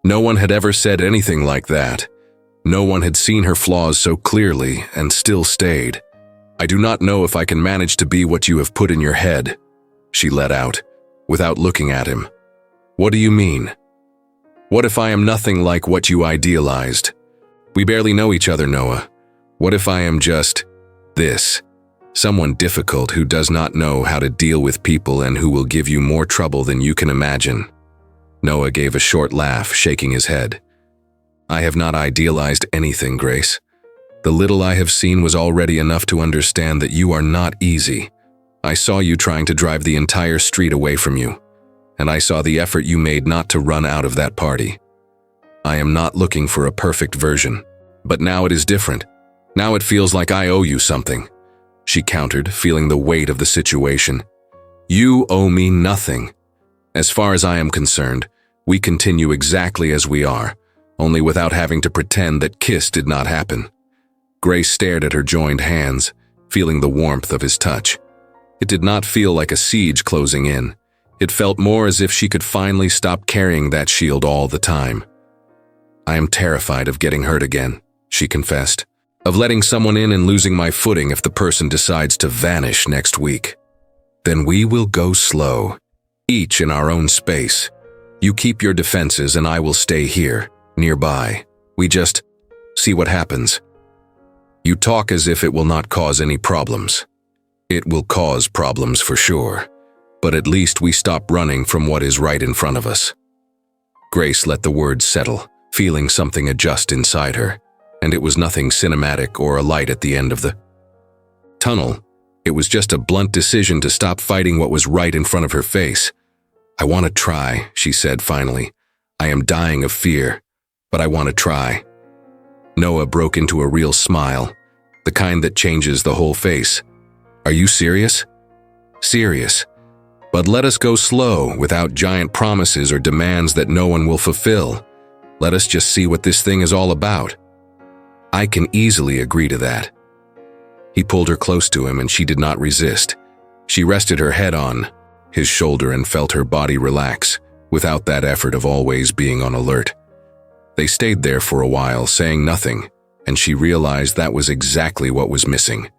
No one had ever said anything like that. No one had seen her flaws so clearly and still stayed. I do not know if I can manage to be what you have put in your head, she let out, without looking at him. What do you mean? What if I am nothing like what you idealized? We barely know each other, Noah. What if I am just this? Someone difficult who does not know how to deal with people and who will give you more trouble than you can imagine. Noah gave a short laugh, shaking his head. I have not idealized anything, Grace. The little I have seen was already enough to understand that you are not easy. I saw you trying to drive the entire street away from you, and I saw the effort you made not to run out of that party. I am not looking for a perfect version, but now it is different. Now it feels like I owe you something, she countered, feeling the weight of the situation. You owe me nothing. As far as I am concerned, we continue exactly as we are, only without having to pretend that kiss did not happen. Grace stared at her joined hands, feeling the warmth of his touch. It did not feel like a siege closing in. It felt more as if she could finally stop carrying that shield all the time. I am terrified of getting hurt again, she confessed, of letting someone in and losing my footing if the person decides to vanish next week. Then we will go slow, each in our own space. You keep your defenses and I will stay here, nearby. We just see what happens. You talk as if it will not cause any problems. It will cause problems for sure, but at least we stop running from what is right in front of us. Grace let the words settle, feeling something adjust inside her, and it was nothing cinematic or a light at the end of the tunnel. It was just a blunt decision to stop fighting what was right in front of her face. I want to try, she said finally. I am dying of fear, but I want to try. Noah broke into a real smile, the kind that changes the whole face. Are you serious? Serious. But let us go slow, without giant promises or demands that no one will fulfill. Let us just see what this thing is all about. I can easily agree to that. He pulled her close to him and she did not resist. She rested her head on his shoulder and felt her body relax, without that effort of always being on alert. They stayed there for a while, saying nothing, and she realized that was exactly what was missing.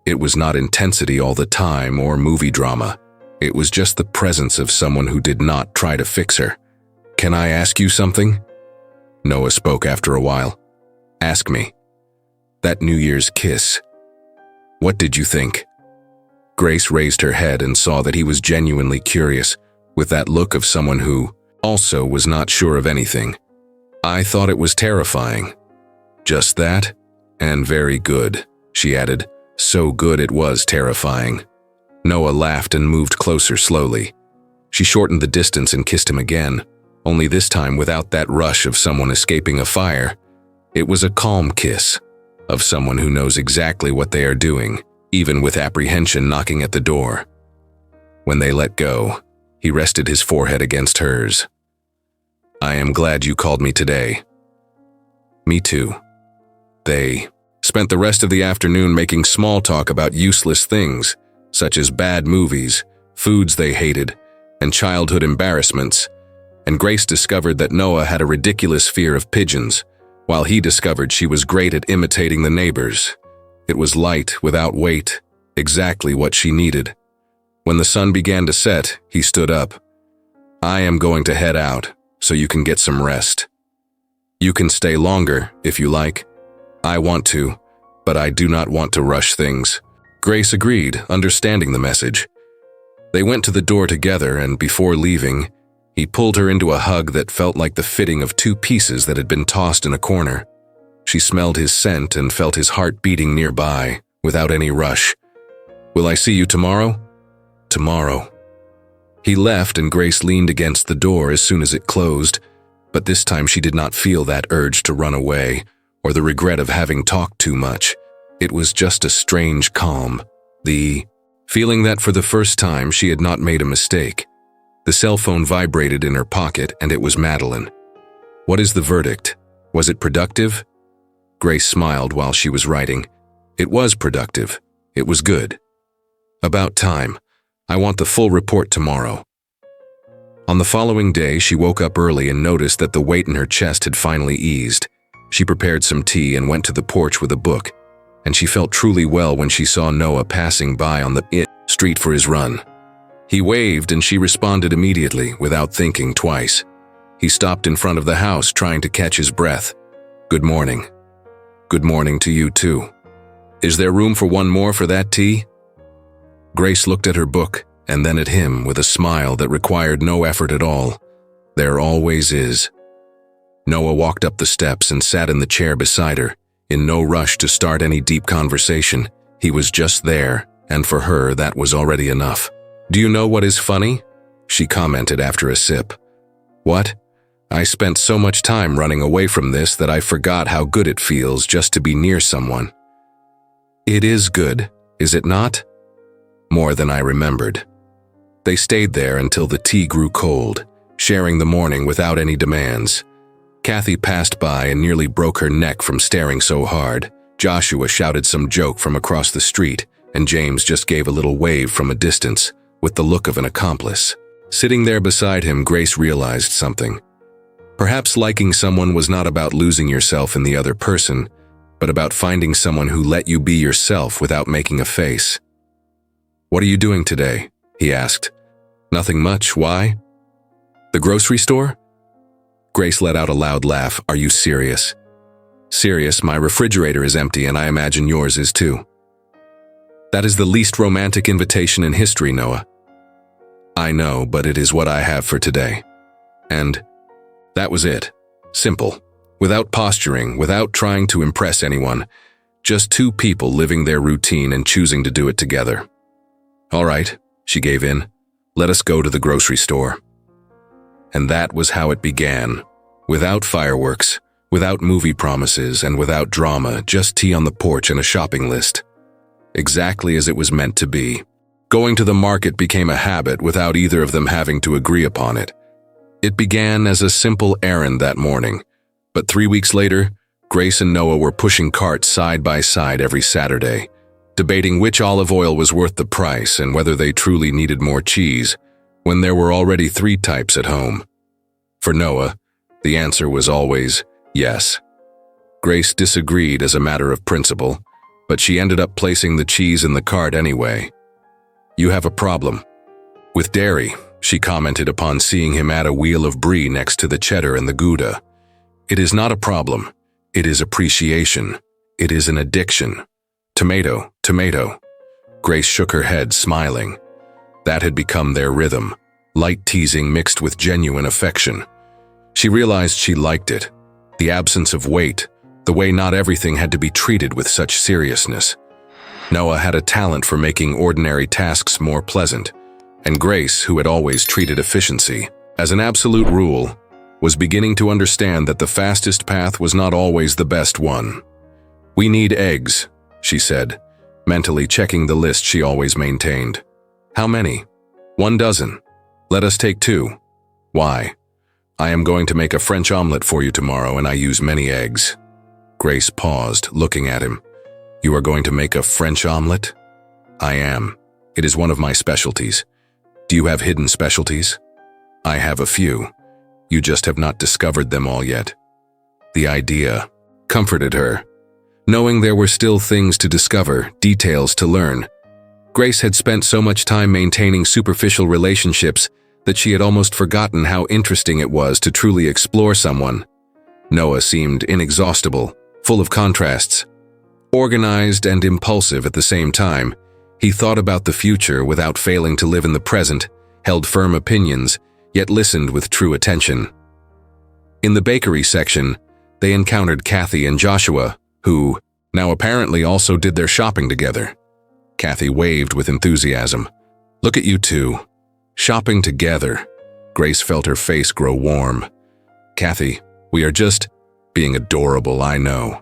It was not intensity all the time or movie drama. It was just the presence of someone who did not try to fix her. "Can I ask you something?" Noah spoke after a while. "Ask me." "That New Year's kiss. What did you think?" Grace raised her head and saw that he was genuinely curious, with that look of someone who also was not sure of anything. "I thought it was terrifying." "Just that? And very good," she added. "So good it was terrifying." Noah laughed and moved closer slowly. She shortened the distance and kissed him again, only this time without that rush of someone escaping a fire. It was a calm kiss, of someone who knows exactly what they are doing, even with apprehension knocking at the door. When they let go, he rested his forehead against hers. "I am glad you called me today." "Me too." They spent the rest of the afternoon making small talk about useless things, such as bad movies, foods they hated, and childhood embarrassments, and Grace discovered that Noah had a ridiculous fear of pigeons, while he discovered she was great at imitating the neighbors. It was light, without weight, exactly what she needed. When the sun began to set, he stood up. "I am going to head out, so you can get some rest. You can stay longer, if you like. I want to, but I do not want to rush things." Grace agreed, understanding the message. They went to the door together, and before leaving, he pulled her into a hug that felt like the fitting of two pieces that had been tossed in a corner. She smelled his scent and felt his heart beating nearby, without any rush. "Will I see you tomorrow?" "Tomorrow." He left, and Grace leaned against the door as soon as it closed, but this time she did not feel that urge to run away, or the regret of having talked too much. It was just a strange calm, the feeling that for the first time she had not made a mistake. The cell phone vibrated in her pocket, and it was Madeline. "What is the verdict? Was it productive?" Grace smiled while she was writing. "It was productive. It was good." "About time. I want the full report tomorrow." On the following day, she woke up early and noticed that the weight in her chest had finally eased. She prepared some tea and went to the porch with a book, and she felt truly well when she saw Noah passing by on the street for his run. He waved, and she responded immediately, without thinking twice. He stopped in front of the house, trying to catch his breath. "Good morning." "Good morning to you, too. Is there room for one more for that tea?" Grace looked at her book, and then at him with a smile that required no effort at all. There always is. Noah walked up the steps and sat in the chair beside her, in no rush to start any deep conversation. He was just there, and for her that was already enough. "Do you know what is funny?" she commented after a sip. "What? I spent so much time running away from this that I forgot how good it feels just to be near someone." "It is good, is it not?" "More than I remembered." They stayed there until the tea grew cold, sharing the morning without any demands. Kathy passed by and nearly broke her neck from staring so hard. Joshua shouted some joke from across the street, and James just gave a little wave from a distance, with the look of an accomplice. Sitting there beside him, Grace realized something. Perhaps liking someone was not about losing yourself in the other person, but about finding someone who let you be yourself without making a face. "What are you doing today?" he asked. "Nothing much. Why?" "The grocery store?" Grace let out a loud laugh. "Are you serious?" "Serious. My refrigerator is empty, and I imagine yours is too." "That is the least romantic invitation in history, Noah." "I know, but it is what I have for today." And that was it. Simple. Without posturing, without trying to impress anyone. Just two people living their routine and choosing to do it together. "All right," she gave in. "Let us go to the grocery store." And that was how it began. Without fireworks, without movie promises, and without drama, just tea on the porch and a shopping list. Exactly as it was meant to be. Going to the market became a habit without either of them having to agree upon it. It began as a simple errand that morning, but 3 weeks later, Grace and Noah were pushing carts side by side every Saturday, debating which olive oil was worth the price and whether they truly needed more cheese, when there were already 3 types at home? For Noah, the answer was always yes. Grace disagreed as a matter of principle, but she ended up placing the cheese in the cart anyway. You have a problem. With dairy, she commented upon seeing him add a wheel of brie next to the cheddar and the Gouda. It is not a problem. It is appreciation. It is an addiction. Tomato, tomato. Grace shook her head, smiling. That had become their rhythm, light teasing mixed with genuine affection. She realized she liked it, the absence of weight, the way not everything had to be treated with such seriousness. Noah had a talent for making ordinary tasks more pleasant, and Grace, who had always treated efficiency as an absolute rule, was beginning to understand that the fastest path was not always the best one. We need eggs, she said, mentally checking the list she always maintained. How many? 1 dozen. Let us take 2. Why? I am going to make a French omelet for you tomorrow, and I use many eggs. Grace paused, looking at him. You are going to make a French omelet? I am. It is one of my specialties. Do you have hidden specialties? I have a few. You just have not discovered them all yet. The idea comforted her, knowing there were still things to discover, details to learn. Grace had spent so much time maintaining superficial relationships that she had almost forgotten how interesting it was to truly explore someone. Noah seemed inexhaustible, full of contrasts. Organized and impulsive at the same time, he thought about the future without failing to live in the present, held firm opinions, yet listened with true attention. In the bakery section, they encountered Kathy and Joshua, who now apparently also did their shopping together. Kathy waved with enthusiasm. Look at you two. Shopping together. Grace felt her face grow warm. Kathy, we are just being adorable, I know.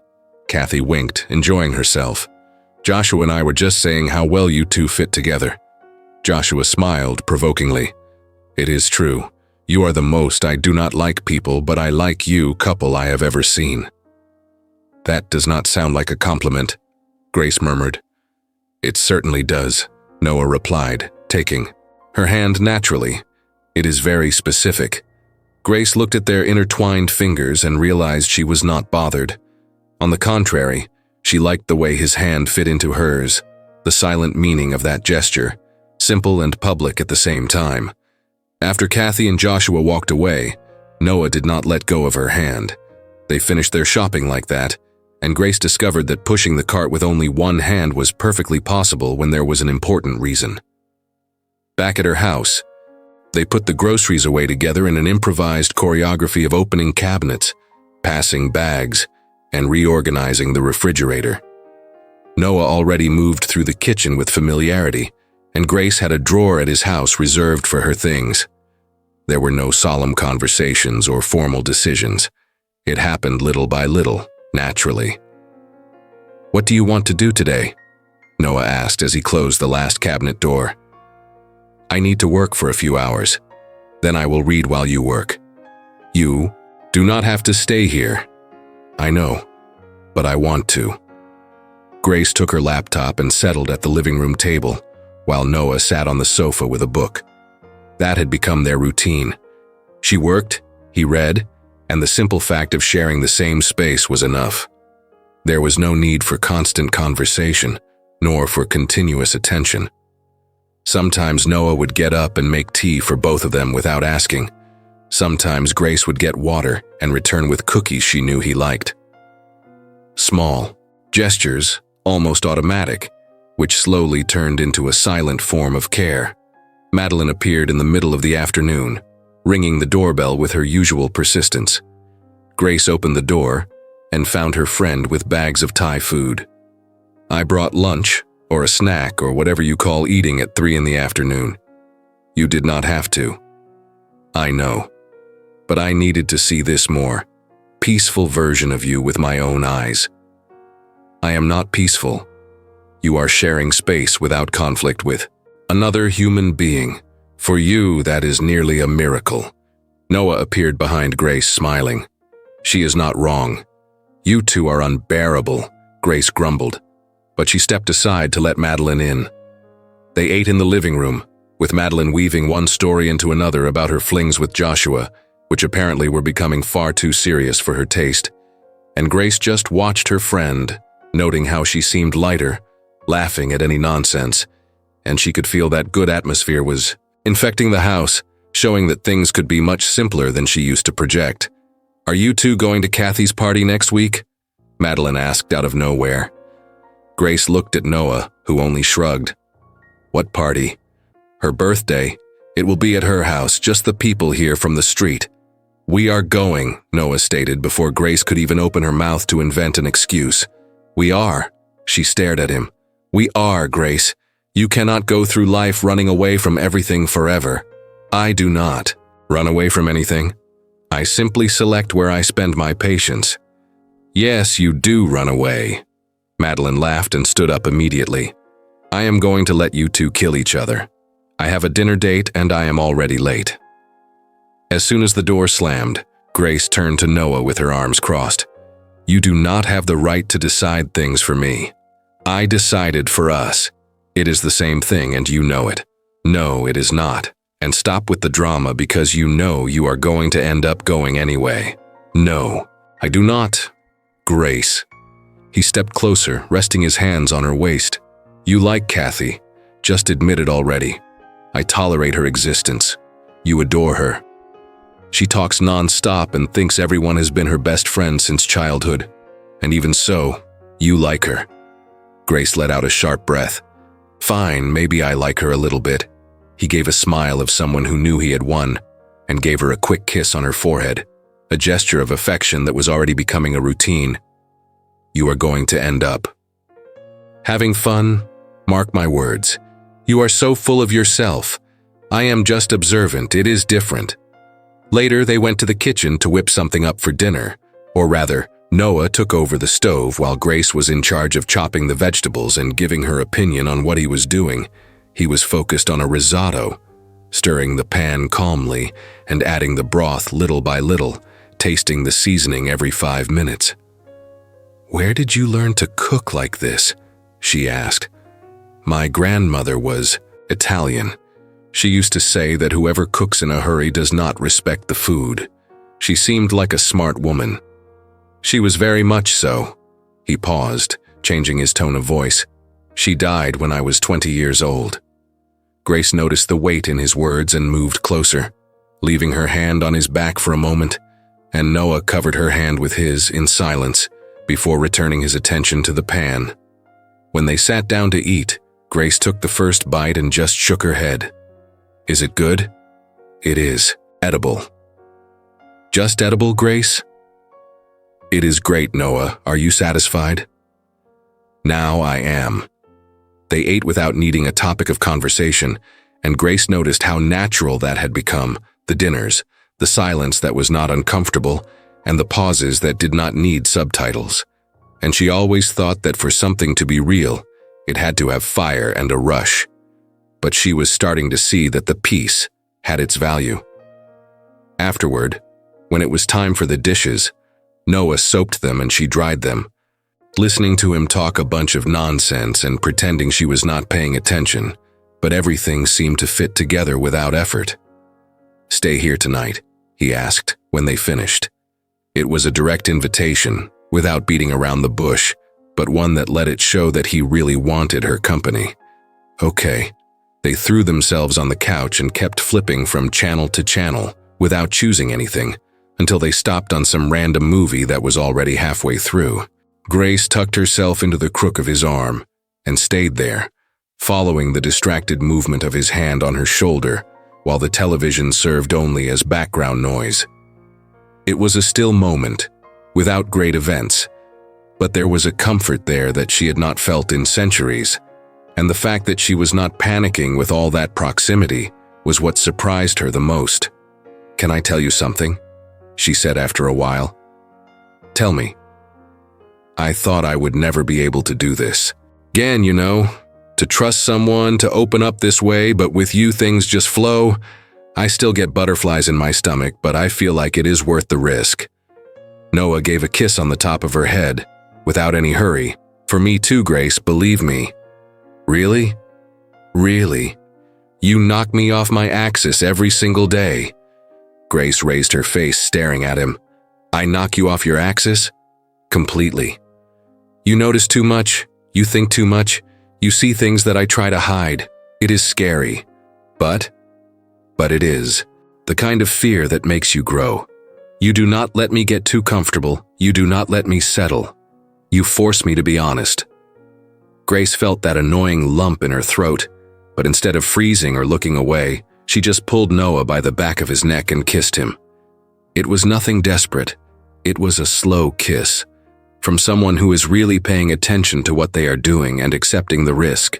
Kathy winked, enjoying herself. Joshua and I were just saying how well you two fit together. Joshua smiled provokingly. It is true. You are the most I do not like people, but I like you couple I have ever seen. That does not sound like a compliment, Grace murmured. It certainly does, Noah replied, taking her hand naturally. It is very specific. Grace looked at their intertwined fingers and realized she was not bothered. On the contrary, she liked the way his hand fit into hers, the silent meaning of that gesture, simple and public at the same time. After Kathy and Joshua walked away, Noah did not let go of her hand. They finished their shopping like that, and Grace discovered that pushing the cart with only one hand was perfectly possible when there was an important reason. Back at her house, they put the groceries away together in an improvised choreography of opening cabinets, passing bags, and reorganizing the refrigerator. Noah already moved through the kitchen with familiarity, and Grace had a drawer at his house reserved for her things. There were no solemn conversations or formal decisions. It happened little by little, naturally. What do you want to do today? Noah asked as he closed the last cabinet door. I need to work for a few hours. Then I will read while you work. You do not have to stay here. I know, but I want to. Grace took her laptop and settled at the living room table, while Noah sat on the sofa with a book. That had become their routine. She worked, he read, and the simple fact of sharing the same space was enough. There was no need for constant conversation, nor for continuous attention. Sometimes Noah would get up and make tea for both of them without asking. Sometimes Grace would get water and return with cookies she knew he liked. Small gestures, almost automatic, which slowly turned into a silent form of care. Madeline appeared in the middle of the afternoon, ringing the doorbell with her usual persistence. Grace opened the door and found her friend with bags of Thai food. I brought lunch, or a snack, or whatever you call eating at 3 in the afternoon. You did not have to. I know. But I needed to see this more peaceful version of you with my own eyes. I am not peaceful. You are sharing space without conflict with another human being. For you, that is nearly a miracle. Noah appeared behind Grace, smiling. She is not wrong. You two are unbearable, Grace grumbled, but she stepped aside to let Madeline in. They ate in the living room, with Madeline weaving one story into another about her flings with Joshua, which apparently were becoming far too serious for her taste. And Grace just watched her friend, noting how she seemed lighter, laughing at any nonsense, and she could feel that good atmosphere was infecting the house, showing that things could be much simpler than she used to project. "Are you two going to Kathy's party next week?" Madeline asked out of nowhere. Grace looked at Noah, who only shrugged. "What party?" "Her birthday. It will be at her house, just the people here from the street." "We are going," Noah stated before Grace could even open her mouth to invent an excuse. "We are." She stared at him. "We are, Grace. You cannot go through life running away from everything forever." "I do not run away from anything. I simply select where I spend my patience." "Yes, you do run away." Madeline laughed and stood up immediately. "I am going to let you two kill each other. I have a dinner date and I am already late." As soon as the door slammed, Grace turned to Noah with her arms crossed. "You do not have the right to decide things for me. I decided for us. It is the same thing and you know it." "No, it is not. And stop with the drama because you know you are going to end up going anyway." "No, I do not." "Grace." He stepped closer, resting his hands on her waist. "You like Kathy. Just admit it already. I tolerate her existence. You adore her. She talks non-stop and thinks everyone has been her best friend since childhood. And even so, you like her." Grace let out a sharp breath. "Fine, maybe I like her a little bit." He gave a smile of someone who knew he had won, and gave her a quick kiss on her forehead, a gesture of affection that was already becoming a routine. "You are going to end up having fun? Mark my words. You are so full of yourself. I am just observant, it is different." Later, they went to the kitchen to whip something up for dinner, or rather, Noah took over the stove while Grace was in charge of chopping the vegetables and giving her opinion on what he was doing. He was focused on a risotto, stirring the pan calmly and adding the broth little by little, tasting the seasoning every 5 minutes. "Where did you learn to cook like this?" she asked. "My grandmother was Italian. She used to say that whoever cooks in a hurry does not respect the food. She seemed like a smart woman." "She was very much so." He paused, changing his tone of voice. "She died when I was 20 years old." Grace noticed the weight in his words and moved closer, leaving her hand on his back for a moment, and Noah covered her hand with his in silence before returning his attention to the pan. When they sat down to eat, Grace took the first bite and just shook her head. "Is it good?" "It is. Edible." "Just edible, Grace?" "It is great, Noah. Are you satisfied?" "Now I am." They ate without needing a topic of conversation, and Grace noticed how natural that had become, the dinners, the silence that was not uncomfortable, and the pauses that did not need subtitles. And she always thought that for something to be real, it had to have fire and a rush. But she was starting to see that the peace had its value. Afterward, when it was time for the dishes, Noah soaped them and she dried them, listening to him talk a bunch of nonsense and pretending she was not paying attention, but everything seemed to fit together without effort. "Stay here tonight," he asked when they finished. It was a direct invitation, without beating around the bush, but one that let it show that he really wanted her company. Okay. They threw themselves on the couch and kept flipping from channel to channel without choosing anything, until they stopped on some random movie that was already halfway through. Grace tucked herself into the crook of his arm and stayed there, following the distracted movement of his hand on her shoulder while the television served only as background noise. It was a still moment, without great events, but there was a comfort there that she had not felt in centuries, and the fact that she was not panicking with all that proximity was what surprised her the most. "Can I tell you something?" she said after a while. "Tell me." "I thought I would never be able to do this. Again, you know, to trust someone, to open up this way, but with you things just flow. I still get butterflies in my stomach, but I feel like it is worth the risk." Noah gave a kiss on the top of her head, without any hurry. "For me too, Grace, believe me." "Really? Really?" You knock me off my axis every single day." Grace raised her face, staring at him. "I knock you off your axis?" "Completely. You notice too much, you think too much, you see things that I try to hide. It is scary. But it is. The kind of fear that makes you grow. You do not let me get too comfortable, you do not let me settle. You force me to be honest." Grace felt that annoying lump in her throat, but instead of freezing or looking away, she just pulled Noah by the back of his neck and kissed him. It was nothing desperate. It was a slow kiss, from someone who is really paying attention to what they are doing and accepting the risk.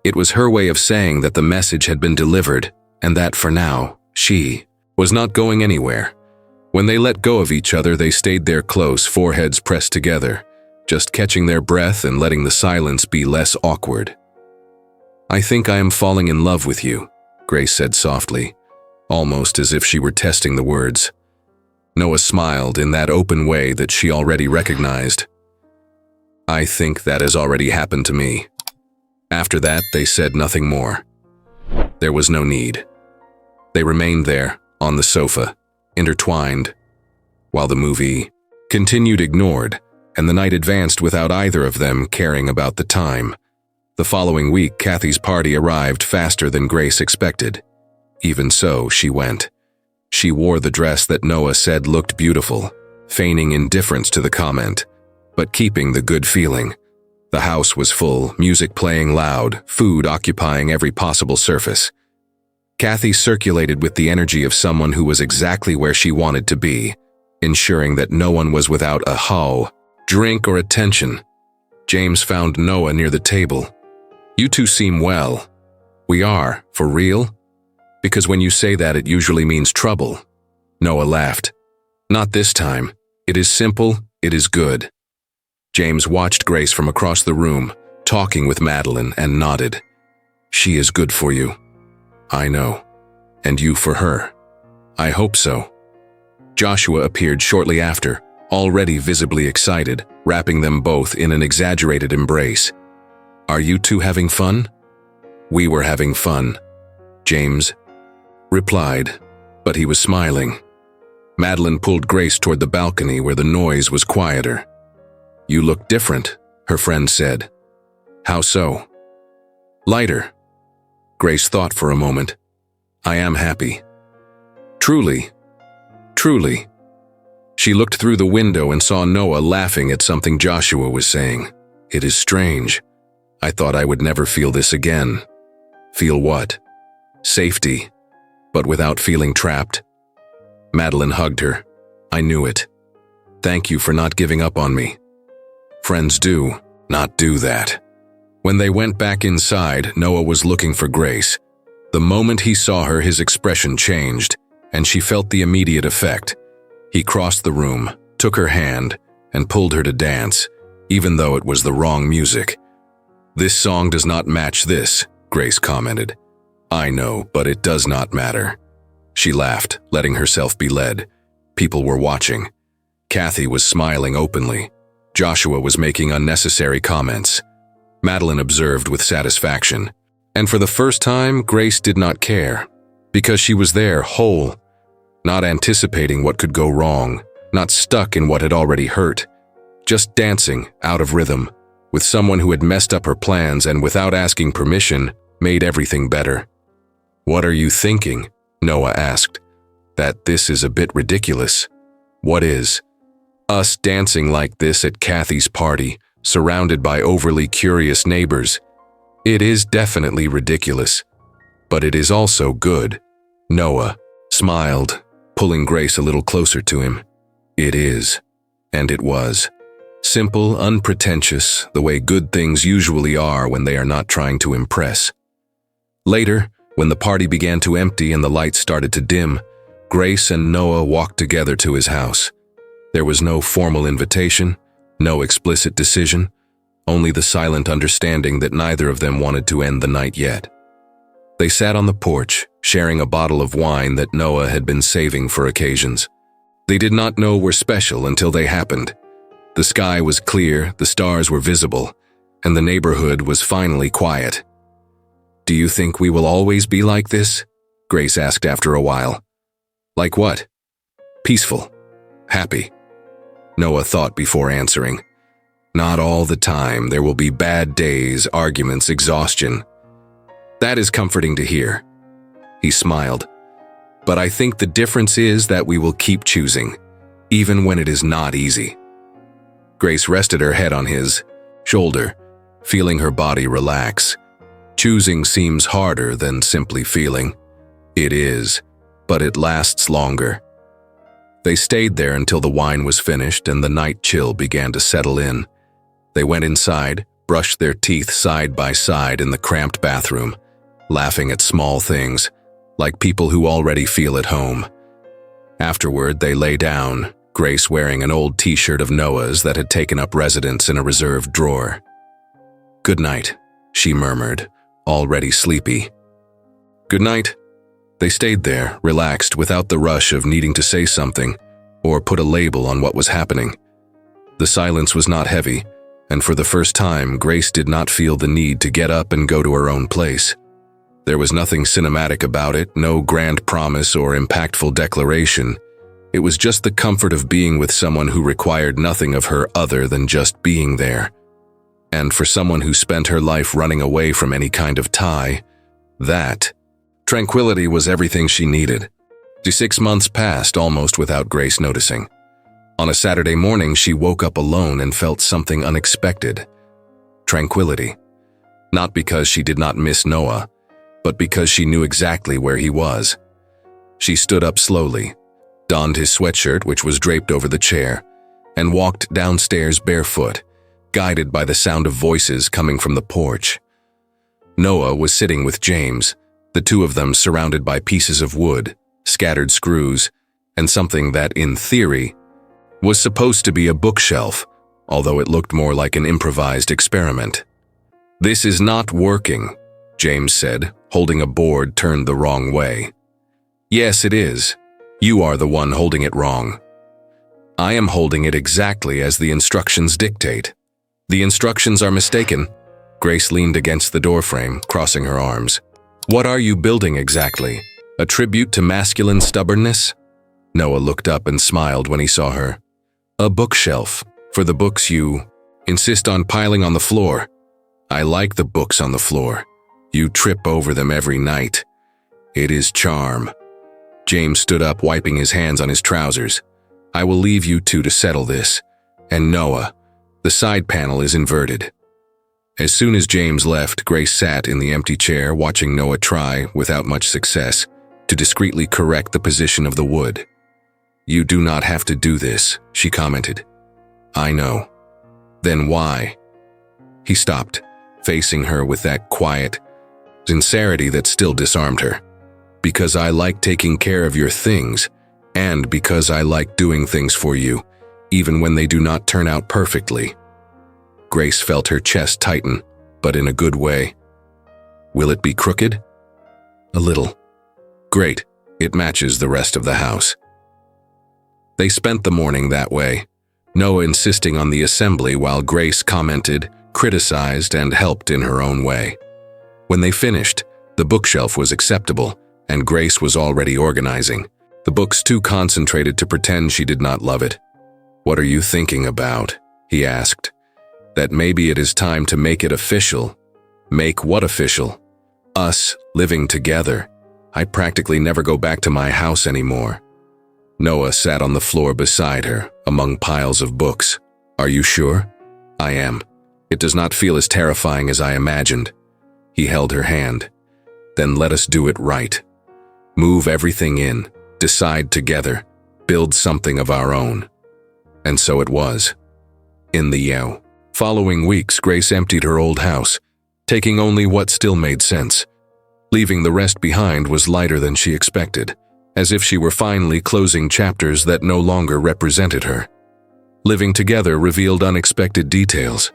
It was her way of saying that the message had been delivered, and that for now, she was not going anywhere. When they let go of each other, they stayed there close, foreheads pressed together, just catching their breath and letting the silence be less awkward. "I think I am falling in love with you," Grace said softly, almost as if she were testing the words. Noah smiled in that open way that she already recognized. "I think that has already happened to me." After that, they said nothing more. There was no need. They remained there, on the sofa, intertwined, while the movie continued ignored, and the night advanced without either of them caring about the time. The following week, Kathy's party arrived faster than Grace expected. Even so, she went. She wore the dress that Noah said looked beautiful, feigning indifference to the comment, but keeping the good feeling. The house was full, music playing loud, food occupying every possible surface. Kathy circulated with the energy of someone who was exactly where she wanted to be, ensuring that no one was without a hoe, drink, or attention. James found Noah near the table. "You two seem well." "We are, for real?" "Because when you say that, it usually means trouble." Noah laughed. "Not this time. It is simple, it is good." James watched Grace from across the room, talking with Madeline, and nodded. "She is good for you." "I know. And you for her." "I hope so." Joshua appeared shortly after, already visibly excited, wrapping them both in an exaggerated embrace. "Are you two having fun?" "We were having fun," James replied, but he was smiling. Madeline pulled Grace toward the balcony where the noise was quieter. "You look different," her friend said. "How so?" "Lighter." Grace thought for a moment. "I am happy." "Truly? Truly?" She looked through the window and saw Noah laughing at something Joshua was saying. "It is strange. I thought I would never feel this again." "Feel what?" "Safety, but without feeling trapped." Madeline hugged her. "I knew it. Thank you for not giving up on me." Friends do not do that. When they went back inside, Noah was looking for Grace. The moment he saw her, his expression changed, and she felt the immediate effect. He crossed the room, took her hand, and pulled her to dance, even though it was the wrong music. "This song does not match this," Grace commented. "I know, but it does not matter." She laughed, letting herself be led. People were watching. Kathy was smiling openly. Joshua was making unnecessary comments. Madeline observed with satisfaction. And for the first time, Grace did not care, because she was there, whole, not anticipating what could go wrong, not stuck in what had already hurt, just dancing, out of rhythm, with someone who had messed up her plans and, without asking permission, made everything better. "What are you thinking?" Noah asked. "That this is a bit ridiculous." "What is?" "Us dancing like this at Kathy's party, surrounded by overly curious neighbors. It is definitely ridiculous, but it is also good." Noah smiled, pulling Grace a little closer to him. "It is." And it was. Simple, unpretentious, the way good things usually are when they are not trying to impress. Later, when the party began to empty and the lights started to dim, Grace and Noah walked together to his house. There was no formal invitation, no explicit decision, only the silent understanding that neither of them wanted to end the night yet. They sat on the porch, sharing a bottle of wine that Noah had been saving for occasions. They did not know were special until they happened. The sky was clear, the stars were visible, and the neighborhood was finally quiet. "Do you think we will always be like this?" Grace asked after a while. "Like what?" "Peaceful. Happy." Noah thought before answering. "Not all the time. There will be bad days, arguments, exhaustion." "That is comforting to hear." He smiled. "But I think the difference is that we will keep choosing, even when it is not easy." Grace rested her head on his shoulder, feeling her body relax. Choosing seems harder than simply feeling. It is, but it lasts longer. They stayed there until the wine was finished and the night chill began to settle in. They went inside, brushed their teeth side by side in the cramped bathroom, laughing at small things, like people who already feel at home. Afterward, they lay down, Grace wearing an old t-shirt of Noah's that had taken up residence in a reserved drawer. "Good night," she murmured, already sleepy. "Good night." They stayed there, relaxed, without the rush of needing to say something or put a label on what was happening. The silence was not heavy, and for the first time, Grace did not feel the need to get up and go to her own place. There was nothing cinematic about it, no grand promise or impactful declaration. It was just the comfort of being with someone who required nothing of her other than just being there. And for someone who spent her life running away from any kind of tie, that tranquility was everything she needed. The 6 months passed almost without Grace noticing. On a Saturday morning, she woke up alone and felt something unexpected. Tranquility. Not because she did not miss Noah, but because she knew exactly where he was. She stood up slowly, donned his sweatshirt, which was draped over the chair, and walked downstairs barefoot, guided by the sound of voices coming from the porch. Noah was sitting with James, the two of them surrounded by pieces of wood, scattered screws, and something that, in theory, was supposed to be a bookshelf, although it looked more like an improvised experiment. "This is not working," James said, holding a board turned the wrong way. "Yes, it is. You are the one holding it wrong." "I am holding it exactly as the instructions dictate." "The instructions are mistaken." Grace leaned against the doorframe, crossing her arms. "What are you building exactly? A tribute to masculine stubbornness?" Noah looked up and smiled when he saw her. "A bookshelf, for the books you insist on piling on the floor. I like the books on the floor. You trip over them every night. It is charm." James stood up, wiping his hands on his trousers. "I will leave you two to settle this. And Noah, the side panel is inverted." As soon as James left, Grace sat in the empty chair, watching Noah try, without much success, to discreetly correct the position of the wood. "You do not have to do this," she commented. "I know." "Then why?" He stopped, facing her with that quiet sincerity that still disarmed her. "Because I like taking care of your things, and because I like doing things for you, even when they do not turn out perfectly." Grace felt her chest tighten, but in a good way. "Will it be crooked?" "A little." "Great, it matches the rest of the house." They spent the morning that way, Noah insisting on the assembly while Grace commented, criticized, and helped in her own way. When they finished, the bookshelf was acceptable, and Grace was already organizing, the books too concentrated to pretend she did not love it. "What are you thinking about?" he asked. "That maybe it is time to make it official." "Make what official?" "Us living together. I practically never go back to my house anymore." Noah sat on the floor beside her, among piles of books. "Are you sure?" "I am. It does not feel as terrifying as I imagined." He held her hand. "Then let us do it right. Move everything in, decide together, build something of our own." And so it was. In the following weeks, Grace emptied her old house, taking only what still made sense. Leaving the rest behind was lighter than she expected, as if she were finally closing chapters that no longer represented her. Living together revealed unexpected details.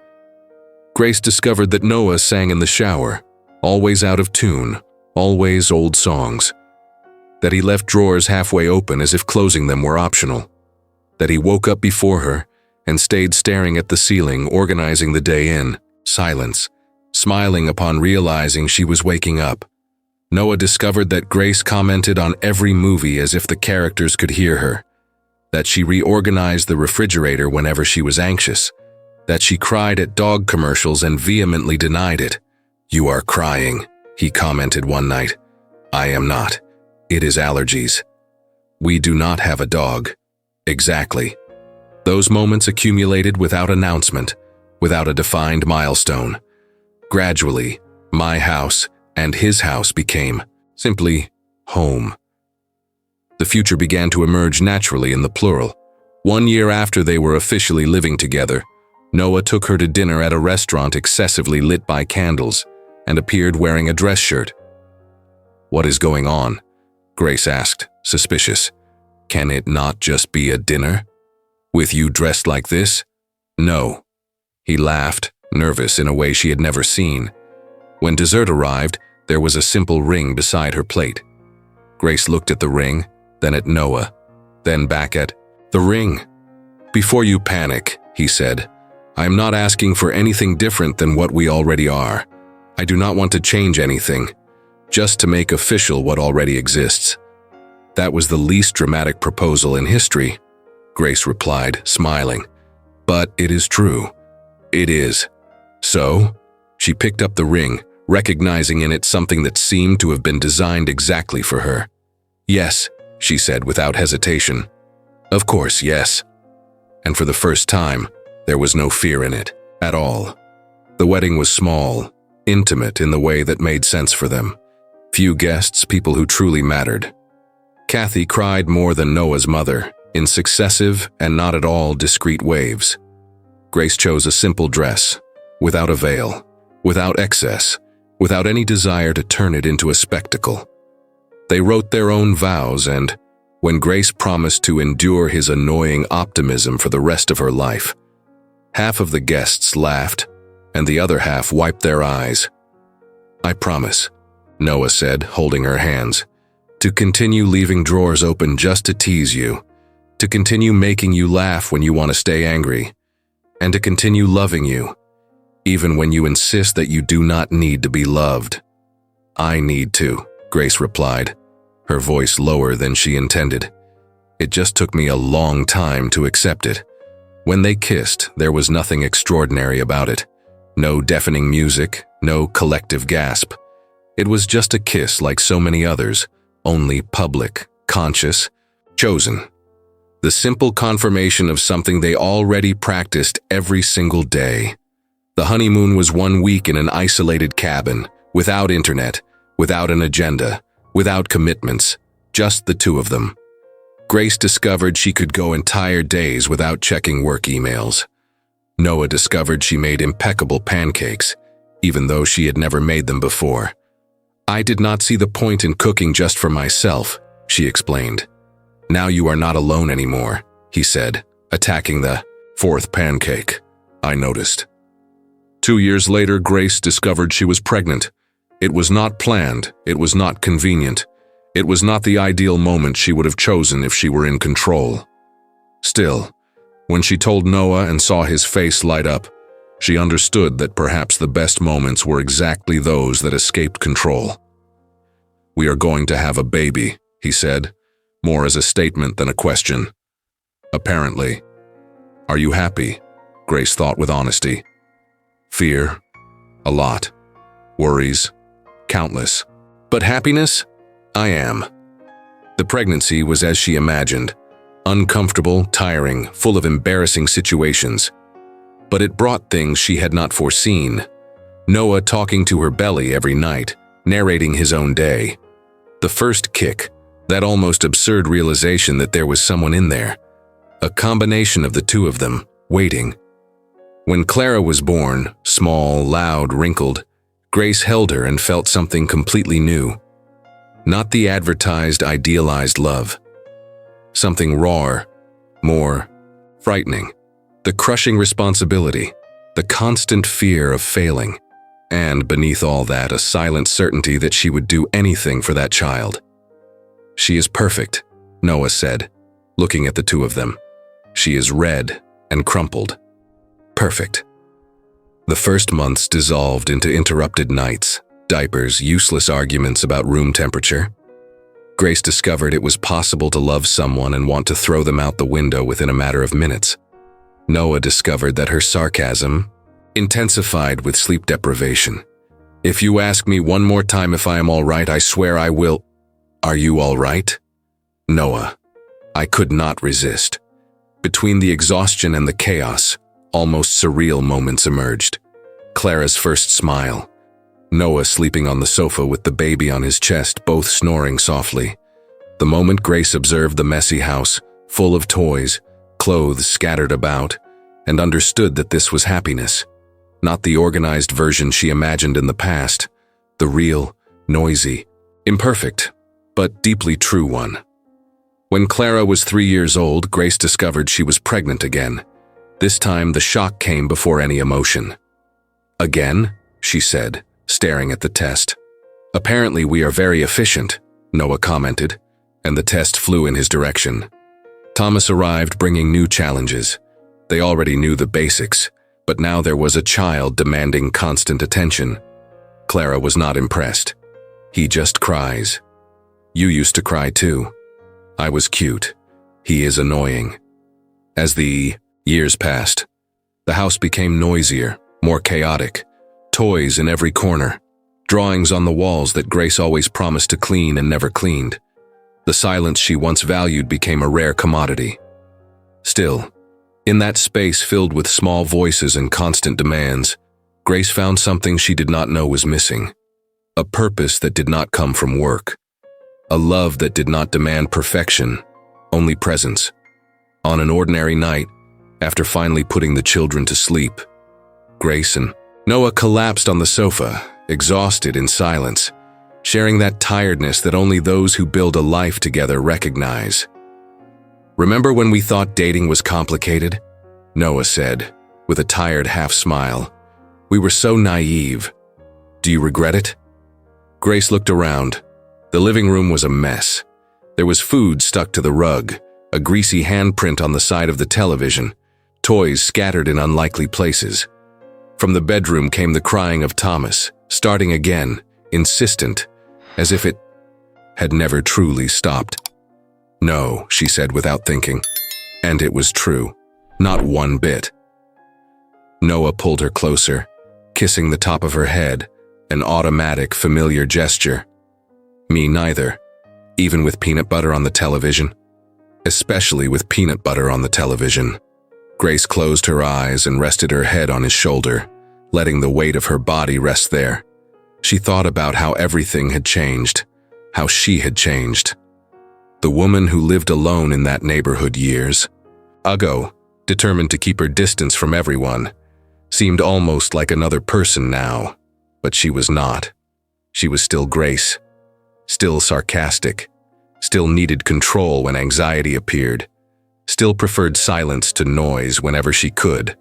Grace discovered that Noah sang in the shower, always out of tune, always old songs. That he left drawers halfway open as if closing them were optional. That he woke up before her and stayed staring at the ceiling, organizing the day in silence, smiling upon realizing she was waking up. Noah discovered that Grace commented on every movie as if the characters could hear her, that she reorganized the refrigerator whenever she was anxious, that she cried at dog commercials and vehemently denied it. "You are crying," he commented one night. "I am not. It is allergies. We do not have a dog." Exactly. Those moments accumulated without announcement, without a defined milestone. Gradually, my house and his house became simply home. The future began to emerge naturally in the plural. 1 year after they were officially living together, Noah took her to dinner at a restaurant excessively lit by candles and appeared wearing a dress shirt. "What is going on?" Grace asked, suspicious. "Can it not just be a dinner? With you dressed like this?" "No." He laughed, nervous in a way she had never seen. When dessert arrived, there was a simple ring beside her plate. Grace looked at the ring, then at Noah, then back at the ring. "Before you panic," he said, "I am not asking for anything different than what we already are. I do not want to change anything, just to make official what already exists." "That was the least dramatic proposal in history," Grace replied, smiling. "But it is true. It is." "So?" She picked up the ring, recognizing in it something that seemed to have been designed exactly for her. "Yes," she said without hesitation. "Of course, yes." And for the first time, there was no fear in it, at all. The wedding was small, intimate in the way that made sense for them. Few guests, people who truly mattered. Kathy cried more than Noah's mother, in successive and not at all discreet waves. Grace chose a simple dress, without a veil, without excess, without any desire to turn it into a spectacle. They wrote their own vows, and when Grace promised to endure his annoying optimism for the rest of her life, half of the guests laughed, and the other half wiped their eyes. "I promise," Noah said, holding her hands, "to continue leaving drawers open just to tease you, to continue making you laugh when you want to stay angry, and to continue loving you, even when you insist that you do not need to be loved." "I need to," Grace replied, her voice lower than she intended. "It just took me a long time to accept it." When they kissed, there was nothing extraordinary about it. No deafening music, no collective gasp. It was just a kiss like so many others, only public, conscious, chosen. The simple confirmation of something they already practiced every single day. The honeymoon was 1 week in an isolated cabin, without internet, without an agenda, without commitments, just the two of them. Grace discovered she could go entire days without checking work emails. Noah discovered she made impeccable pancakes, even though she had never made them before. "I did not see the point in cooking just for myself," she explained. "Now you are not alone anymore," he said, attacking the 4th pancake. I noticed. 2 years later, Grace discovered she was pregnant. It was not planned, it was not convenient. It was not the ideal moment she would have chosen if she were in control. Still, when she told Noah and saw his face light up, she understood that perhaps the best moments were exactly those that escaped control. "We are going to have a baby," he said, more as a statement than a question. "Apparently." "Are you happy?" Grace thought with honesty. "Fear? A lot. Worries? Countless. But happiness? I am." The pregnancy was as she imagined. Uncomfortable, tiring, full of embarrassing situations. But it brought things she had not foreseen. Noah talking to her belly every night, narrating his own day. The first kick, that almost absurd realization that there was someone in there. A combination of the two of them, waiting. When Clara was born, small, loud, wrinkled, Grace held her and felt something completely new. Not the advertised, idealized love. Something rawer, more frightening. The crushing responsibility, the constant fear of failing, and beneath all that, a silent certainty that she would do anything for that child. "She is perfect," Noah said, looking at the two of them. "She is red and crumpled. Perfect." The first months dissolved into interrupted nights, diapers, useless arguments about room temperature. Grace discovered it was possible to love someone and want to throw them out the window within a matter of minutes. Noah discovered that her sarcasm intensified with sleep deprivation. "If you ask me one more time if I am all right, I swear I will." "Are you all right?" "Noah." I could not resist. Between the exhaustion and the chaos, almost surreal moments emerged. Clara's first smile. Noah sleeping on the sofa with the baby on his chest, both snoring softly. The moment Grace observed the messy house, full of toys, clothes scattered about, and understood that this was happiness. Not the organized version she imagined in the past, the real, noisy, imperfect, but deeply true one. When Clara was 3 years old, Grace discovered she was pregnant again. This time the shock came before any emotion. "Again?" she said, staring at the test. "Apparently we are very efficient," Noah commented, and the test flew in his direction. Thomas arrived bringing new challenges. They already knew the basics, but now there was a child demanding constant attention. Clara was not impressed. "He just cries." "You used to cry too." "I was cute. He is annoying." As the years passed, the house became noisier, more chaotic. Toys in every corner, drawings on the walls that Grace always promised to clean and never cleaned. The silence she once valued became a rare commodity. Still, in that space filled with small voices and constant demands, Grace found something she did not know was missing. A purpose that did not come from work. A love that did not demand perfection, only presence. On an ordinary night, after finally putting the children to sleep, Grace and Noah collapsed on the sofa, exhausted in silence, sharing that tiredness that only those who build a life together recognize. "Remember when we thought dating was complicated?" Noah said, with a tired half-smile. "We were so naive. Do you regret it?" Grace looked around. The living room was a mess. There was food stuck to the rug, a greasy handprint on the side of the television, toys scattered in unlikely places. From the bedroom came the crying of Thomas, starting again, insistent, as if it had never truly stopped. "No," she said without thinking. And it was true. Not one bit. Noah pulled her closer, kissing the top of her head, an automatic, familiar gesture. "Me neither, even with peanut butter on the television." "Especially with peanut butter on the television." Grace closed her eyes and rested her head on his shoulder, letting the weight of her body rest there. She thought about how everything had changed, how she had changed. The woman who lived alone in that neighborhood years ago, determined to keep her distance from everyone, seemed almost like another person now, but she was not. She was still Grace. Still sarcastic, still needed control when anxiety appeared, still preferred silence to noise whenever she could.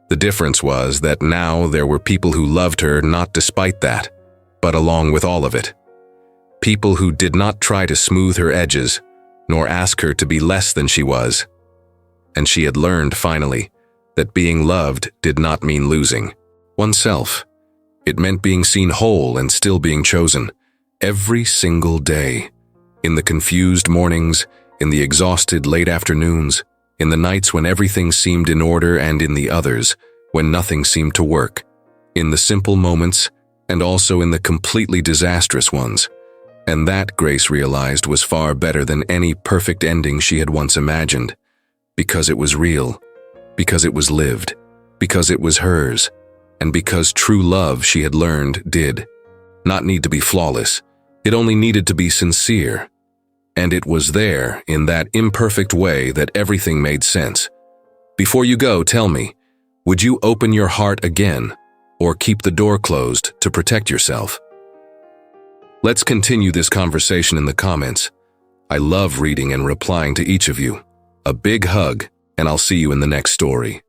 The difference was that now there were people who loved her not despite that, but along with all of it. People who did not try to smooth her edges, nor ask her to be less than she was. And she had learned, finally, that being loved did not mean losing oneself. It meant being seen whole and still being chosen. Every single day, in the confused mornings, in the exhausted late afternoons, in the nights when everything seemed in order and in the others, when nothing seemed to work, in the simple moments and also in the completely disastrous ones. And that, Grace realized, was far better than any perfect ending she had once imagined, because it was real, because it was lived, because it was hers, and because true love, she had learned, did not need to be flawless. It only needed to be sincere. And it was there, in that imperfect way, that everything made sense. Before you go, tell me, would you open your heart again, or keep the door closed to protect yourself? Let's continue this conversation in the comments. I love reading and replying to each of you. A big hug, and I'll see you in the next story.